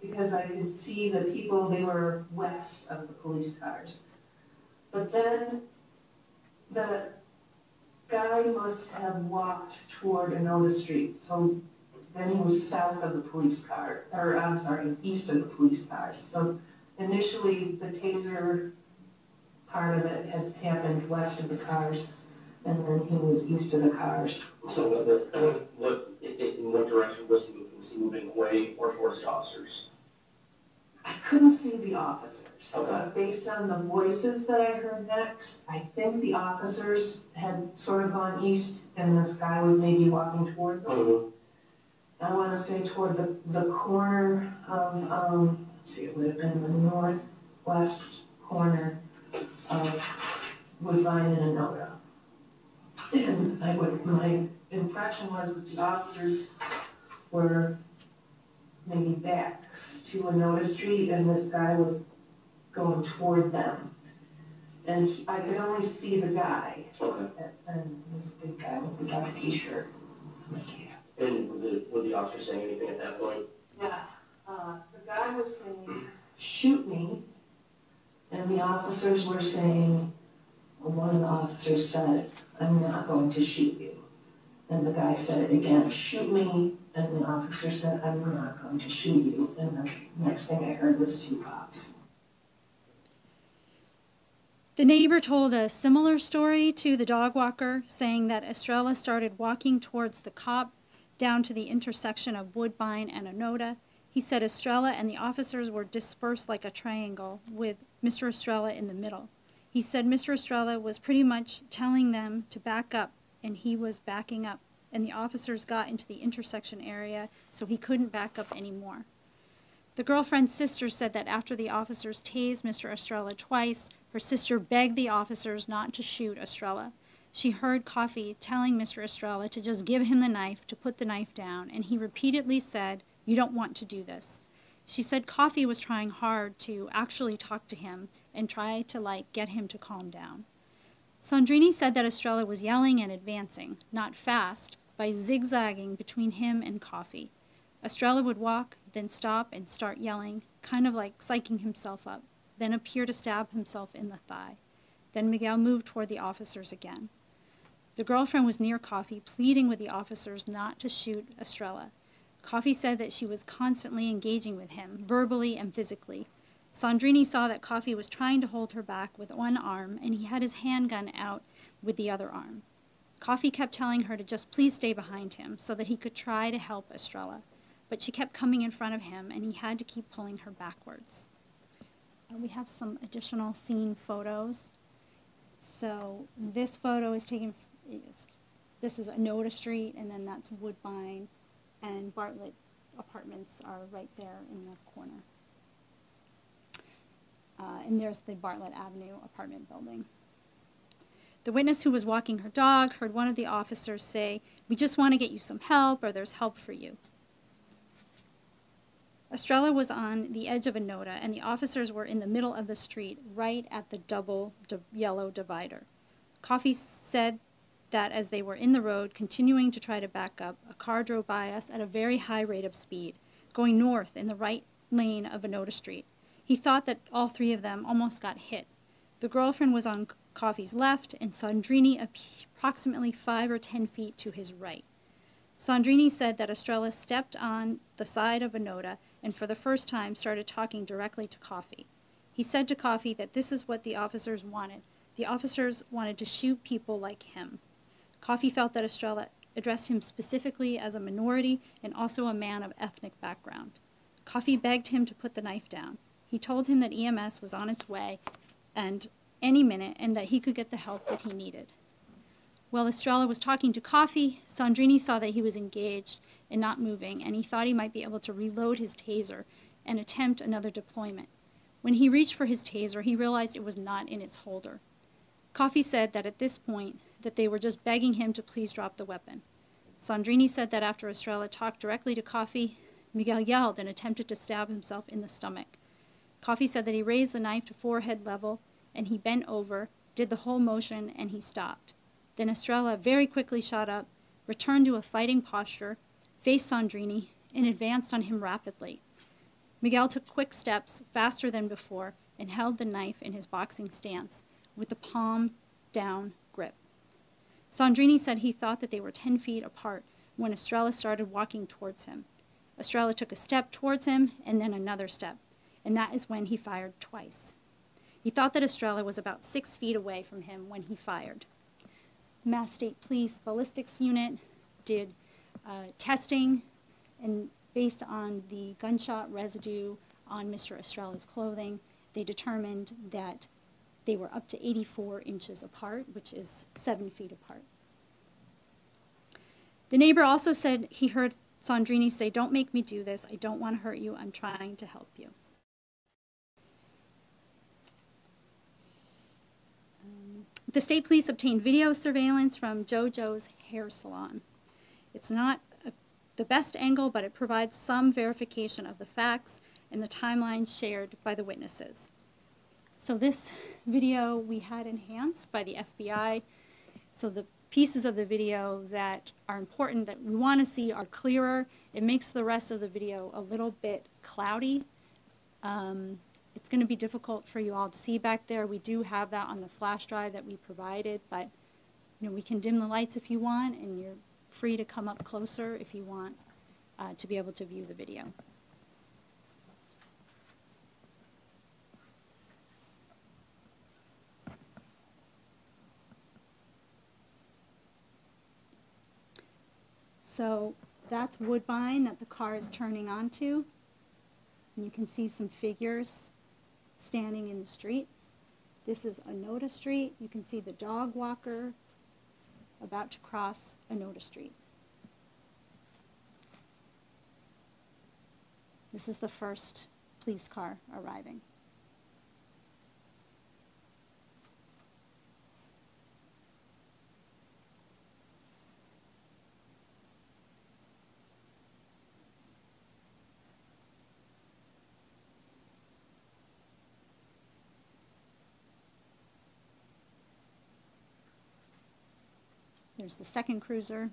because I could see the people, they were west of the police cars. But then the guy must have walked toward Anoda Street, so then he was south of the police car, or I'm sorry, east of the police cars. So initially the taser part of it had happened west of the cars, and then he was east of the cars. So in what direction was he moving? Was he moving away or towards the officers? I couldn't see the officers. Okay. Based on the voices that I heard next, I think the officers had sort of gone east, and this guy was maybe walking toward them. I want to say toward the corner of, let's see, it would have been the northwest corner of Woodbine and Anoda. And my impression was that the officers were maybe back to Anoda Street, and this guy was going toward them. And I could only see the guy. Okay. And this big guy with the black t-shirt. And were the officers saying anything at that point? Yeah. The guy was saying, shoot me. And the officers were saying, well, one of the officers said, I'm not going to shoot you. And the guy said it again, shoot me. And the officer said, I'm not going to shoot you. And the next thing I heard was two cops. The neighbor told a similar story to the dog walker, saying that Estrella started walking towards the cop down to the intersection of Woodbine and Anoda. He said Estrella and the officers were dispersed like a triangle, with Mr. Estrella in the middle. He said Mr. Estrella was pretty much telling them to back up, and he was backing up, and the officers got into the intersection area, so he couldn't back up anymore. The girlfriend's sister said that after the officers tased Mr. Estrella twice, her sister begged the officers not to shoot Estrella. She heard Coffey telling Mr. Estrella to just give him the knife, to put the knife down, and he repeatedly said, "You don't want to do this." She said Coffey was trying hard to actually talk to him and try to, get him to calm down. Sandrini said that Estrella was yelling and advancing, not fast, by zigzagging between him and Coffey. Estrella would walk, then stop and start yelling, kind of like psyching himself up, then appear to stab himself in the thigh. Then Miguel moved toward the officers again. The girlfriend was near Coffey, pleading with the officers not to shoot Estrella. Coffey said that she was constantly engaging with him, verbally and physically. Sandrini saw that Coffey was trying to hold her back with one arm, and he had his handgun out with the other arm. Coffey kept telling her to just please stay behind him so that he could try to help Estrella, but she kept coming in front of him, and he had to keep pulling her backwards. We have some additional scene photos. So this photo is taken, this is Anoda Street, and then that's Woodbine, and Bartlett apartments are right there in the corner. And there's the Bartlett Avenue apartment building. The witness who was walking her dog heard one of the officers say, "We just want to get you some help," or "There's help for you." Estrella was on the edge of Anoda, and the officers were in the middle of the street, right at the double yellow divider. Coffey said that as they were in the road, continuing to try to back up, a car drove by us at a very high rate of speed, going north in the right lane of Anoda Street. He thought that all three of them almost got hit. The girlfriend was on Coffey's left, and Sandrini approximately 5 or 10 feet to his right. Sandrini said that Estrella stepped on the side of Anoda and for the first time started talking directly to Coffey. He said to Coffey that this is what the officers wanted. The officers wanted to shoot people like him. Coffey felt that Estrella addressed him specifically as a minority and also a man of ethnic background. Coffey begged him to put the knife down. He told him that EMS was on its way and any minute, and that he could get the help that he needed. While Estrella was talking to Coffey, Sandrini saw that he was engaged and not moving, and he thought he might be able to reload his taser and attempt another deployment. When he reached for his taser, he realized it was not in its holder. Coffey said that at this point, that they were just begging him to please drop the weapon. Sandrini said that after Estrella talked directly to Coffey, Miguel yelled and attempted to stab himself in the stomach. Coffey said that he raised the knife to forehead level, and he bent over, did the whole motion, and he stopped. Then Estrella very quickly shot up, returned to a fighting posture, faced Sandrini, and advanced on him rapidly. Miguel took quick steps, faster than before, and held the knife in his boxing stance, with the palm down grip. Sandrini said he thought that they were 10 feet apart when Estrella started walking towards him. Estrella took a step towards him and then another step, and that is when he fired twice. He thought that Estrella was about 6 feet away from him when he fired. Mass State Police Ballistics Unit did testing, and based on the gunshot residue on Mr. Estrella's clothing, they determined that they were up to 84 inches apart, which is 7 feet apart. The neighbor also said he heard Sandrini say, "Don't make me do this. I don't want to hurt you. I'm trying to help you." The state police obtained video surveillance from JoJo's hair salon. It's not the best angle, but it provides some verification of the facts and the timeline shared by the witnesses. So this video we had enhanced by the FBI. So the pieces of the video that are important that we want to see are clearer. It makes the rest of the video a little bit cloudy. It's going to be difficult for you all to see back there. We do have that on the flash drive that we provided, but we can dim the lights if you want, and you're free to come up closer if you want to be able to view the video. So that's Woodbine that the car is turning onto. And you can see some figures standing in the street. This is Onoda Street. You can see the dog walker about to cross Onoda Street. This is the first police car arriving. There's the second cruiser.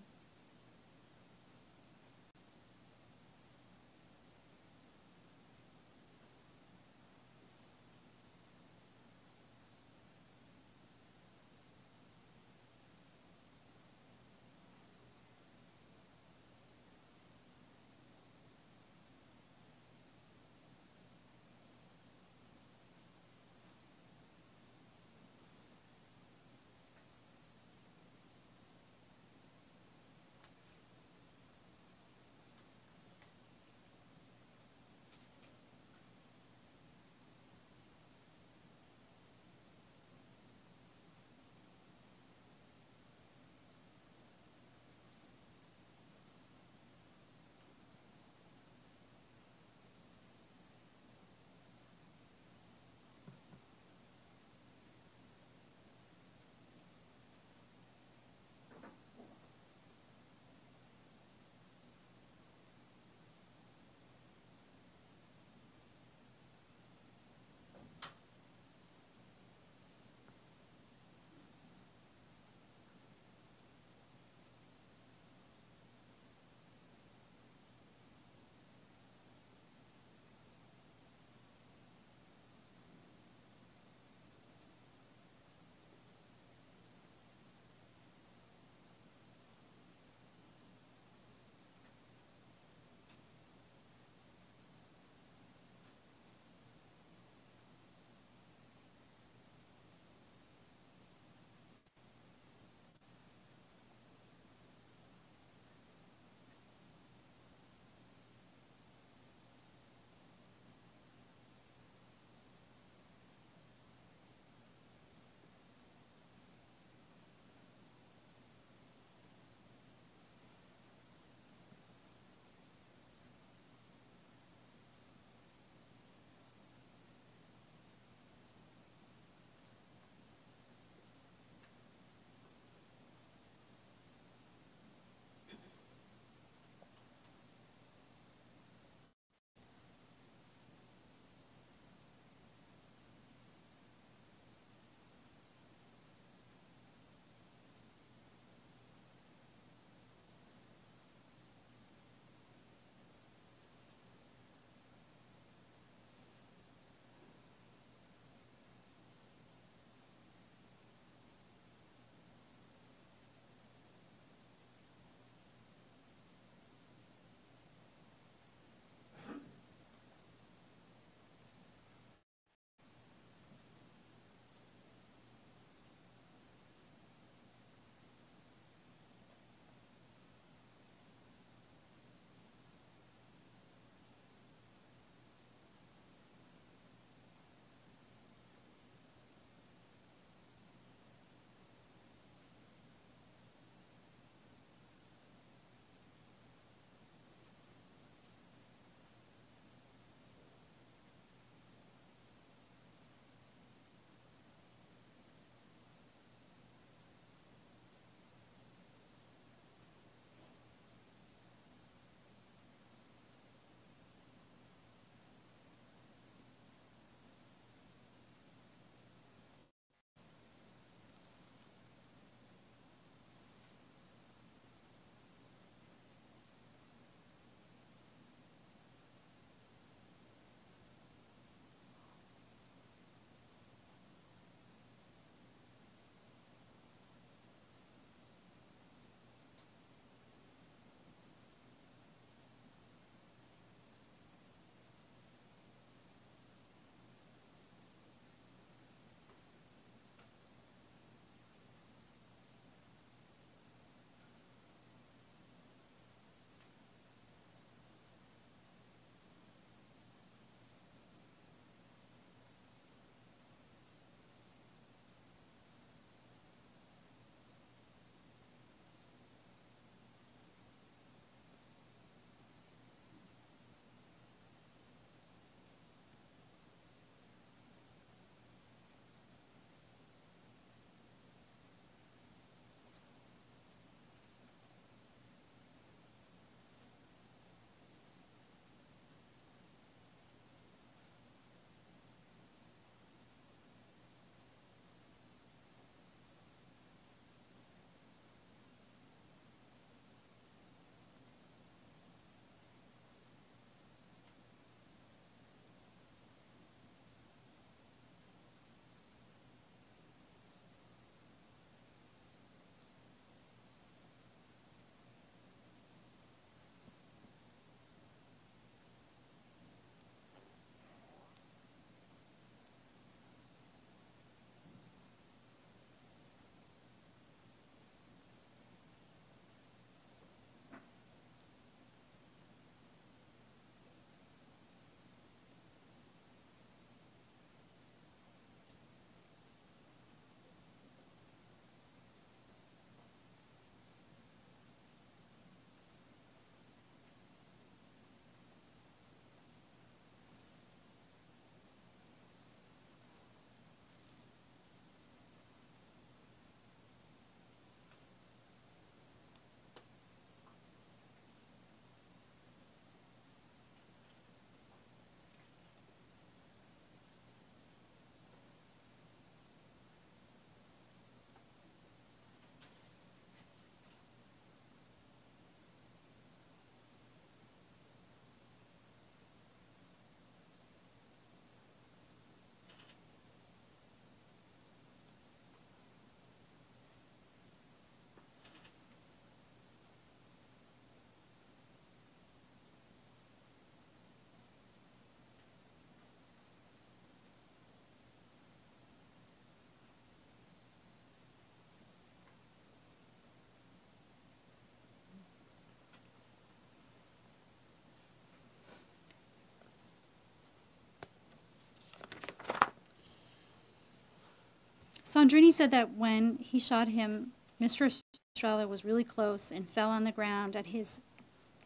Sandrini said that when he shot him, Mr. Estrella was really close and fell on the ground at his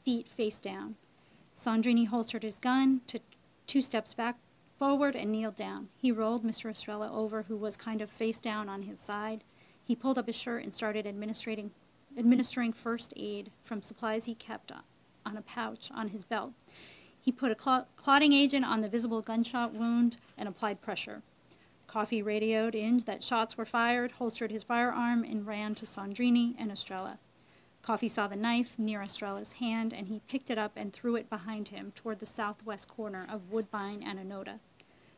feet face down. Sandrini holstered his gun, took 2 steps back forward, and kneeled down. He rolled Mr. Estrella over, who was kind of face down on his side. He pulled up his shirt and started administering first aid from supplies he kept on a pouch on his belt. He put a clotting agent on the visible gunshot wound and applied pressure. Coffey radioed in that shots were fired, holstered his firearm, and ran to Sandrini and Estrella. Coffey saw the knife near Estrella's hand, and he picked it up and threw it behind him toward the southwest corner of Woodbine and Anoda.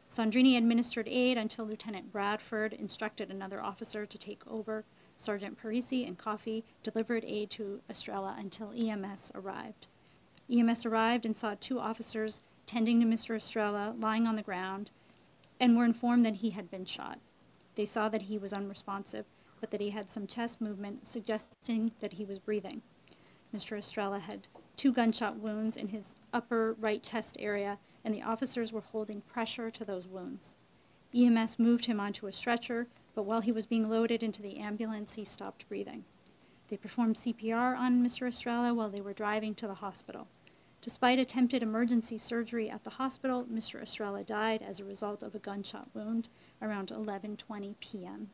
Sandrini administered aid until Lieutenant Bradford instructed another officer to take over. Sergeant Parisi and Coffey delivered aid to Estrella until EMS arrived. EMS arrived and saw 2 officers tending to Mr. Estrella lying on the ground and were informed that he had been shot. They saw that he was unresponsive, but that he had some chest movement suggesting that he was breathing. Mr. Estrella had 2 gunshot wounds in his upper right chest area, and the officers were holding pressure to those wounds. EMS moved him onto a stretcher, but while he was being loaded into the ambulance, he stopped breathing. They performed CPR on Mr. Estrella while they were driving to the hospital. Despite attempted emergency surgery at the hospital, Mr. Estrella died as a result of a gunshot wound around 11:20 p.m.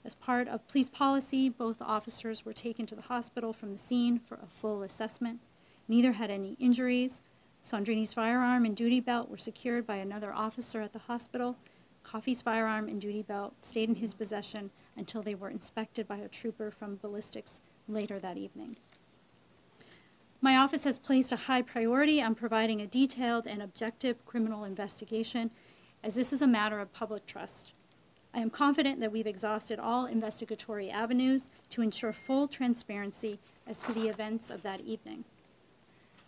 As part of police policy, both officers were taken to the hospital from the scene for a full assessment. Neither had any injuries. Sandrini's firearm and duty belt were secured by another officer at the hospital. Coffey's firearm and duty belt stayed in his possession until they were inspected by a trooper from ballistics later that evening. My office has placed a high priority on providing a detailed and objective criminal investigation, as this is a matter of public trust. I am confident that we've exhausted all investigatory avenues to ensure full transparency as to the events of that evening.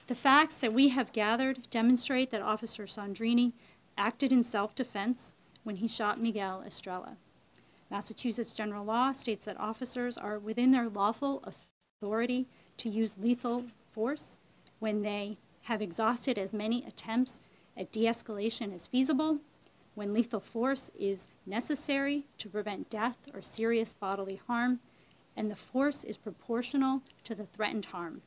The facts that we have gathered demonstrate that Officer Sandrini acted in self-defense when he shot Miguel Estrella. Massachusetts general law states that officers are within their lawful authority to use lethal force when they have exhausted as many attempts at de-escalation as feasible, when lethal force is necessary to prevent death or serious bodily harm, and the force is proportional to the threatened harm.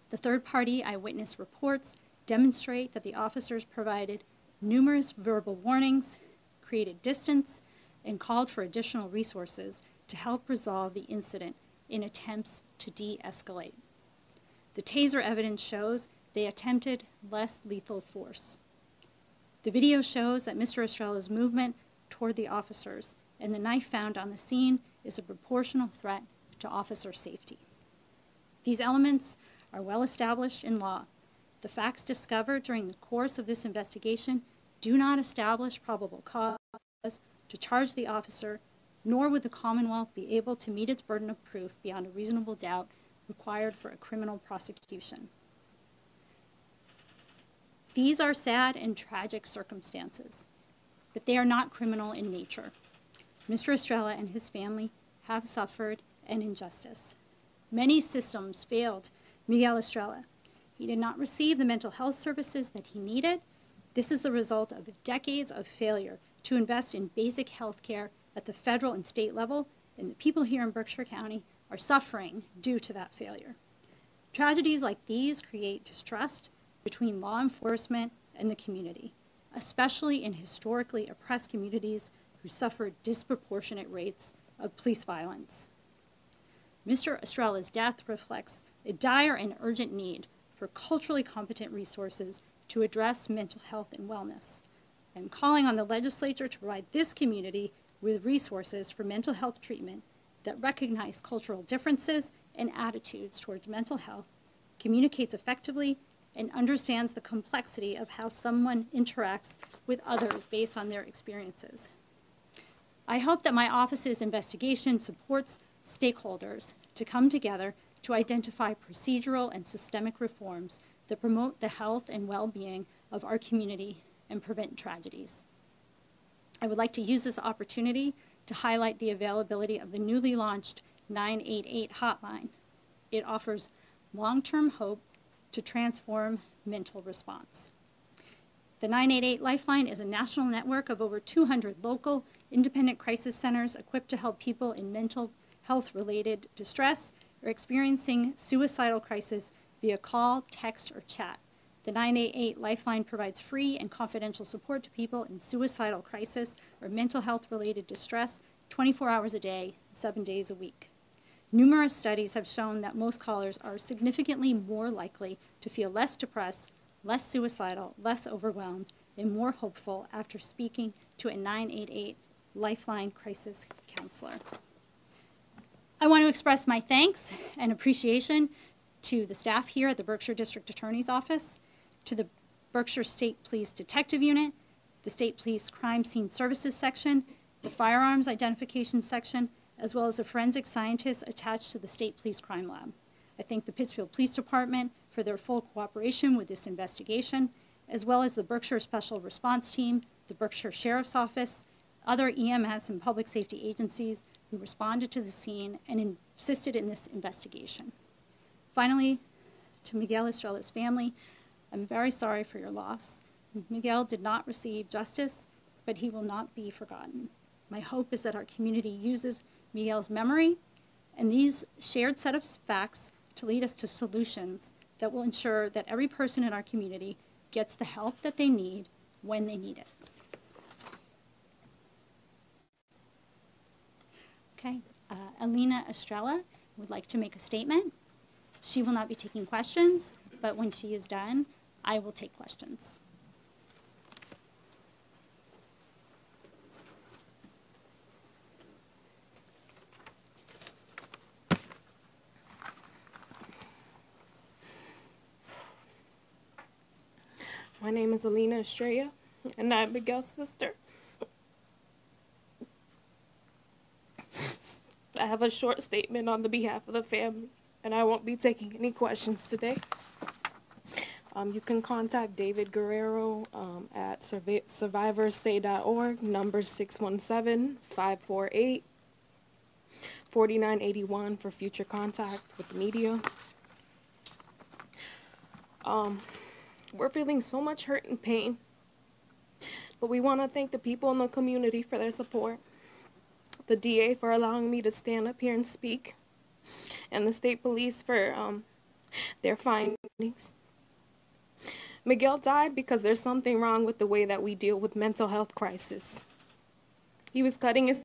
The third-party eyewitness reports demonstrate that the officers provided numerous verbal warnings, created distance, and called for additional resources to help resolve the incident in attempts to de-escalate. The taser evidence shows they attempted less lethal force. The video shows that Mr. Estrella's movement toward the officers and the knife found on the scene is a proportional threat to officer safety. These elements are well established in law. The facts discovered during the course of this investigation do not establish probable cause to charge the officer, nor would the Commonwealth be able to meet its burden of proof beyond a reasonable doubt required for a criminal prosecution. These are sad and tragic circumstances, but they are not criminal in nature. Mr. Estrella and his family have suffered an injustice. Many systems failed Miguel Estrella. He did not receive the mental health services that he needed. This is the result of decades of failure to invest in basic health care at the federal and state level, and the people here in Berkshire County are suffering due to that failure. Tragedies like these create distrust between law enforcement and the community, especially in historically oppressed communities who suffer disproportionate rates of police violence. Mr. Estrella's death reflects a dire and urgent need for culturally competent resources to address mental health and wellness. I'm calling on the legislature to provide this community with resources for mental health treatment that recognize cultural differences and attitudes towards mental health, communicates effectively, and understands the complexity of how someone interacts with others based on their experiences. I hope that my office's investigation supports stakeholders to come together to identify procedural and systemic reforms that promote the health and well-being of our community and prevent tragedies. I would like to use this opportunity to highlight the availability of the newly launched 988 hotline. It offers long-term hope to transform mental response. The 988 Lifeline is a national network of over 200 local independent crisis centers equipped to help people in mental health-related distress or experiencing suicidal crisis via call, text, or chat. The 988 Lifeline provides free and confidential support to people in suicidal crisis or mental health-related distress 24 hours a day, 7 days a week. Numerous studies have shown that most callers are significantly more likely to feel less depressed, less suicidal, less overwhelmed, and more hopeful after speaking to a 988 Lifeline crisis counselor. I want to express my thanks and appreciation to the staff here at the Berkshire District Attorney's Office, to the Berkshire State Police Detective Unit, the State Police Crime Scene Services Section, the Firearms Identification Section, as well as the forensic scientists attached to the State Police Crime Lab. I thank the Pittsfield Police Department for their full cooperation with this investigation, as well as the Berkshire Special Response Team, the Berkshire Sheriff's Office, other EMS and public safety agencies who responded to the scene and assisted in this investigation. Finally, to Miguel Estrella's family, I'm very sorry for your loss. Miguel did not receive justice, but he will not be forgotten. My hope is that our community uses Miguel's memory and these shared set of facts to lead us to solutions that will ensure that every person in our community gets the help that they need when they need it. Okay, Alina Estrella would like to make a statement. She will not be taking questions, but when she is done, I will take questions. My name is Alina Estrella, and I'm Miguel's sister. I have a short statement on the behalf of the family, and I won't be taking any questions today. You can contact David Guerrero at survivorstay.org, number 617-548-4981 for future contact with the media. We're feeling so much hurt and pain, but we want to thank the people in the community for their support, the DA for allowing me to stand up here and speak, and the state police for their findings. Miguel died because there's something wrong with the way that we deal with mental health crisis. He was cutting his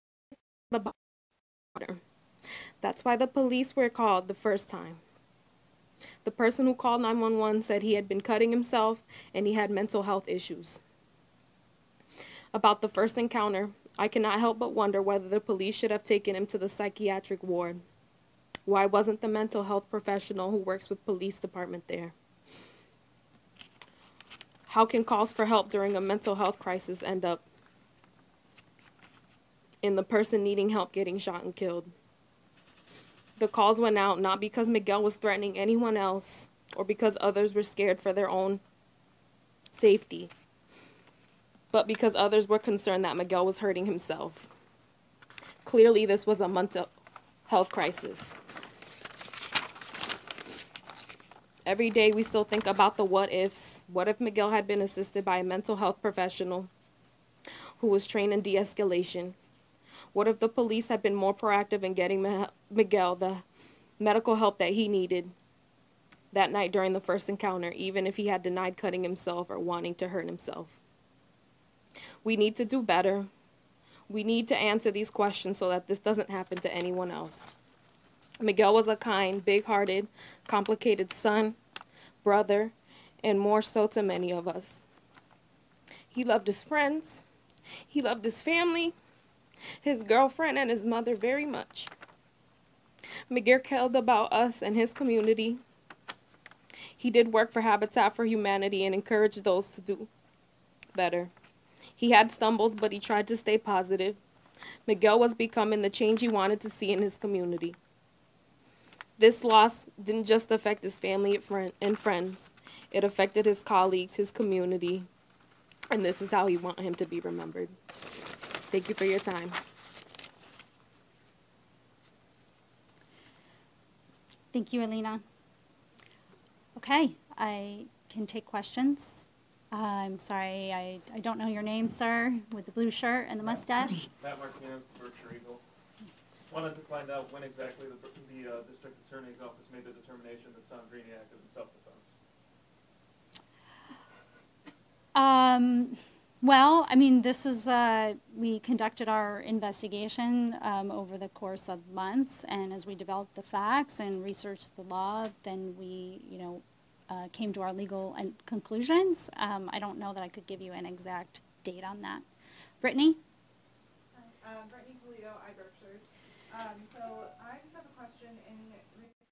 the bottom. That's why the police were called the first time. The person who called 911 said he had been cutting himself and he had mental health issues. About the first encounter, I cannot help but wonder whether the police should have taken him to the psychiatric ward. Why wasn't the mental health professional who works with police department there? How can calls for help during a mental health crisis end up in the person needing help getting shot and killed? The calls went out not because Miguel was threatening anyone else or because others were scared for their own safety, but because others were concerned that Miguel was hurting himself. Clearly, this was a mental health crisis. Every day we still think about the what ifs. What if Miguel had been assisted by a mental health professional who was trained in de-escalation? What if the police had been more proactive in getting Miguel the medical help that he needed that night during the first encounter, even if he had denied cutting himself or wanting to hurt himself? We need to do better. We need to answer these questions so that this doesn't happen to anyone else. Miguel was a kind, big-hearted, complicated son, brother, and more so to many of us. He loved his friends. He loved his family, his girlfriend, and his mother very much. Miguel cared about us and his community. He did work for Habitat for Humanity and encouraged those to do better. He had stumbles, but he tried to stay positive. Miguel was becoming the change he wanted to see in his community. This loss didn't just affect his family and friends. It affected his colleagues, his community, and this is how he wanted him to be remembered. Thank you for your time. Thank you, Alina. Okay, I can take questions. I'm sorry, I don't know your name, sir, with the blue shirt and the mustache. Matt Martinez, the Berkshire Eagle. Wanted to find out when exactly the district attorney's office made the determination that Sandrini acted in self-defense. Well, I mean, this is, we conducted our investigation over the course of months, and as we developed the facts and researched the law, then we, came to our legal conclusions. I don't know that I could give you an exact date on that. Brittany? Brittany Polito, Berkshire. So I just have a question in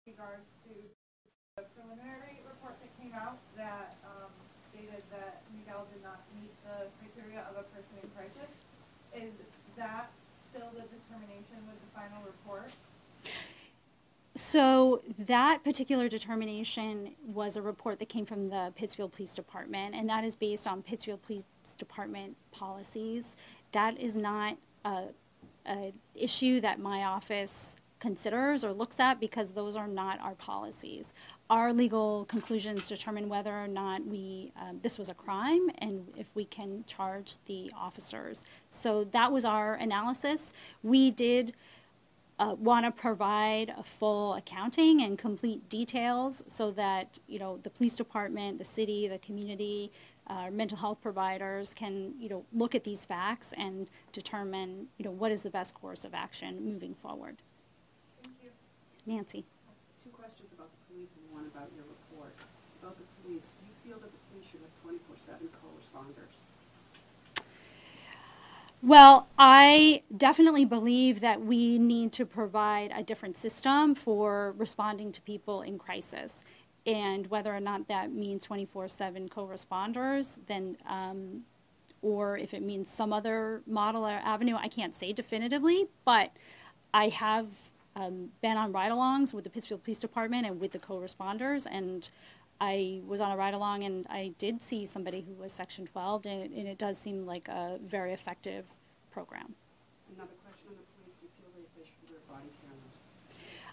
regards to the preliminary report that came out that stated that Miguel did not meet the criteria of a person in crisis. Is that still the determination with the final report? So that particular determination was a report that came from the Pittsfield Police Department, and that is based on Pittsfield Police Department policies. That is not an issue that my office considers or looks at, because those are not our policies. Our legal conclusions determine whether or not this was a crime and if we can charge the officers. So that was our analysis. We did want to provide a full accounting and complete details so that the police department, the city, the community, mental health providers can look at these facts and determine what is the best course of action moving forward. Thank you. Nancy. Two questions about the police and one about your report. About the police, do you feel that the police should have 24/7 co-responders? Well, I definitely believe that we need to provide a different system for responding to people in crisis. And whether or not that means 24/7 co-responders, then, or if it means some other model or avenue, I can't say definitively, but I have been on ride-alongs with the Pittsfield Police Department and with the co-responders, and I was on a ride-along and I did see somebody who was Section 12, and it does seem like a very effective program. Another question on the police, do you feel that they should wear body cameras?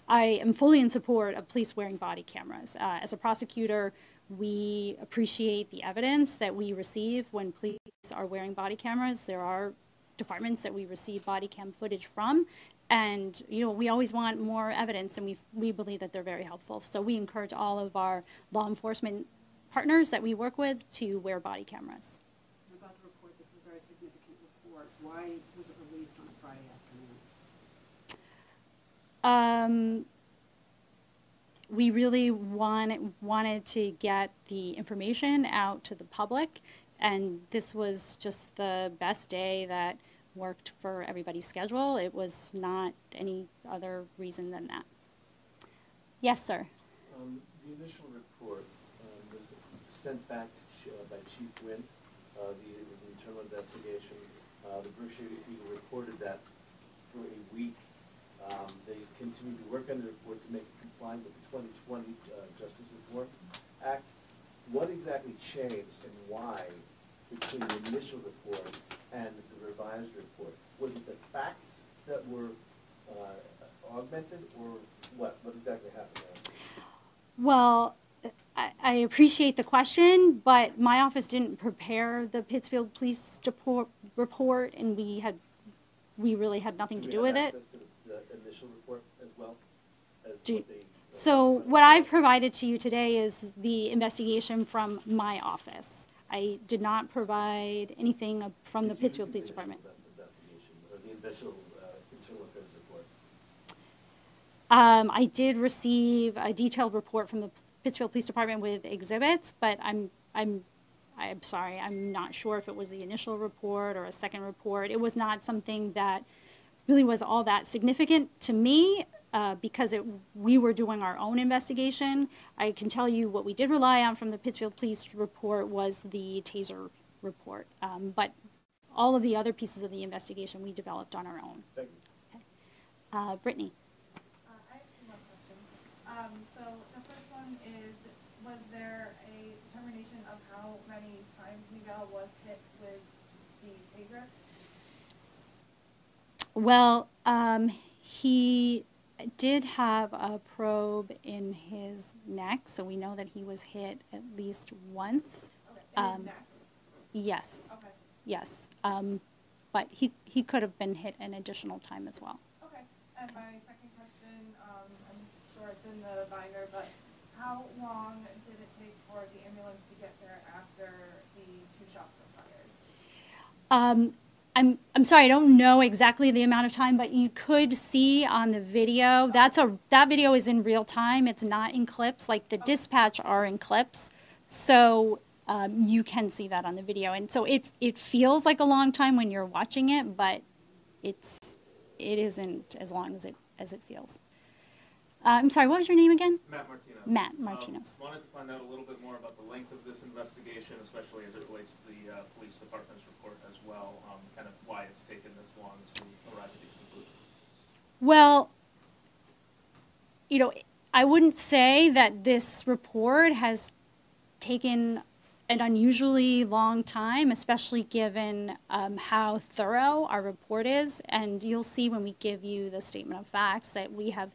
I am fully in support of police wearing body cameras. As a prosecutor, we appreciate the evidence that we receive when police are wearing body cameras. There are departments that we receive body cam footage from, and we always want more evidence, and we believe that they're very helpful. So we encourage all of our law enforcement partners that we work with to wear body cameras. About the report, this is a very significant report. Why was it released on a Friday afternoon? We really wanted to get the information out to the public, and this was just the best day that worked for everybody's schedule. It was not any other reason than that. Yes, sir. The initial report was sent back by Chief Wynn, the internal investigation. The Berkshire Eagle reported that for a week. They continued to work on the report to make it compliant with the 2020 Justice Reform Act. What exactly changed and why between the initial report and the revised report? Was it the facts that were augmented, or what? What exactly happened there? Well, I appreciate the question, but my office didn't prepare the Pittsfield Police report, and we really had nothing to do with it. The initial report as well as So what I provided to you today is the investigation from my office. I did not provide anything from the Pittsfield Police Department. Investigation or the initial internal affairs report. I did receive a detailed report from the Pittsfield Police Department with exhibits, but I'm sorry, I'm not sure if it was the initial report or a second report. It was not something that really was all that significant to me because we were doing our own investigation. I can tell you what we did rely on from the Pittsfield Police report was the taser report, but all of the other pieces of the investigation we developed on our own. Thank you. Okay. Brittany. I have two more questions. So the first one is, was there a determination of how many times Miguel was hit with the taser? Well, he did have a probe in his neck, so we know that he was hit at least once. Okay, in his neck. Yes. Okay. Yes. But he could have been hit an additional time as well. Okay. And my second question, I'm sure it's in the binder, but how long did it take for the ambulance to get there after the 2 shots were fired? I'm sorry, I don't know exactly the amount of time, but you could see on the video, that video is in real time. It's not in clips. Like the dispatch are in clips. So you can see that on the video. And so it feels like a long time when you're watching it, but it isn't as long as it feels. I'm sorry, what was your name again? Matt Martinez. Matt Martinez. Wanted to find out a little bit more about the length of this investigation, especially as it relates to the police department's report as well, kind of why it's taken this long to arrive at these conclusions. Well, I wouldn't say that this report has taken an unusually long time, especially given how thorough our report is. And you'll see when we give you the statement of facts that we have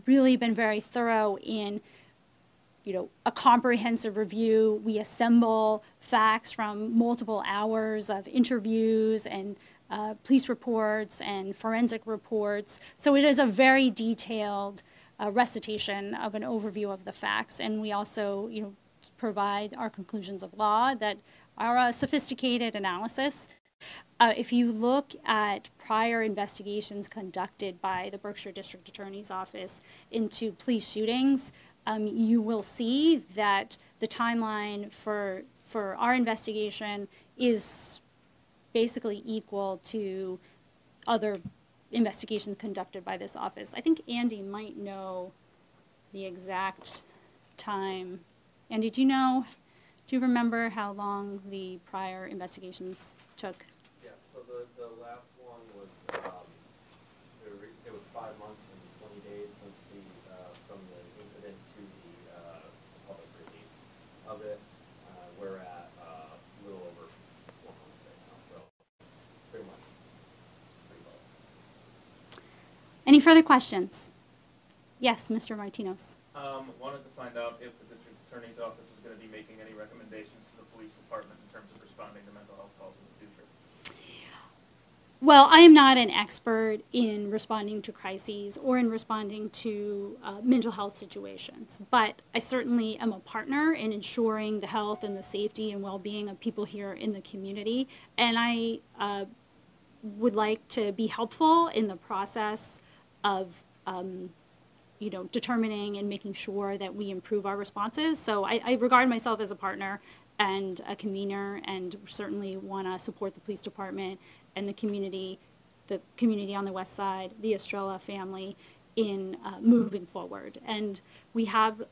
really been very thorough in, a comprehensive review. We assemble facts from multiple hours of interviews and police reports and forensic reports. So it is a very detailed recitation of an overview of the facts. And we also, provide our conclusions of law that are a sophisticated analysis. If you look at prior investigations conducted by the Berkshire District Attorney's Office into police shootings, you will see that the timeline for our investigation is basically equal to other investigations conducted by this office. I think Andy might know the exact time. Andy, do you remember how long the prior investigations took? Yeah, so the last one was, it was 5 months and 20 days since from the incident to the public release of it. We're at a little over 4 months right now, so pretty much pretty low. Any further questions? Yes, Mr. Martinez. Wanted to find out if the district attorney's office is going to be making any recommendations to the police department in terms of responding to mental health calls in the future. Well, I am not an expert in responding to crises or in responding to mental health situations, but I certainly am a partner in ensuring the health and the safety and well-being of people here in the community, and I would like to be helpful in the process of determining and making sure that we improve our responses. So I regard myself as a partner and a convener, and certainly want to support the police department and the community on the west side, the Estrella family, in moving forward. And we have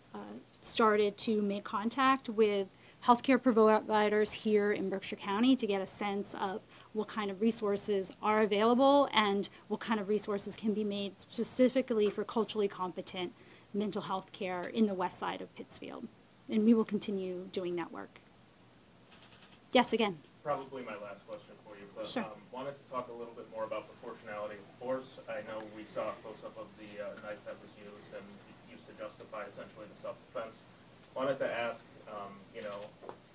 started to make contact with healthcare providers here in Berkshire County to get a sense of what kind of resources are available and what kind of resources can be made specifically for culturally competent mental health care in the west side of Pittsfield. And we will continue doing that work. Yes, again. Probably my last question for you, but sure. Wanted to talk a little bit more about proportionality of force. I know we saw a close-up of the knife that was used and used to justify essentially the self-defense. Wanted to ask,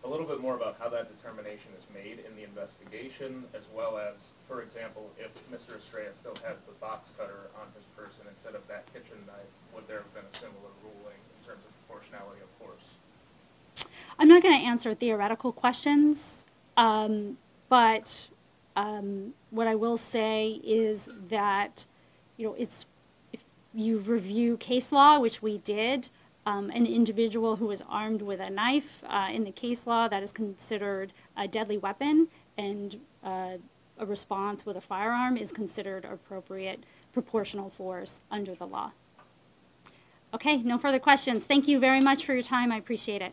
a little bit more about how that determination is made in the investigation, as well as, for example, if Mr. Estrella still had the box cutter on his person instead of that kitchen knife, would there have been a similar ruling in terms of proportionality of force? I'm not going to answer theoretical questions, but what I will say is that, if you review case law, which we did, an individual who is armed with a knife in the case law, that is considered a deadly weapon, and a response with a firearm is considered appropriate proportional force under the law. Okay, no further questions. Thank you very much for your time. I appreciate it.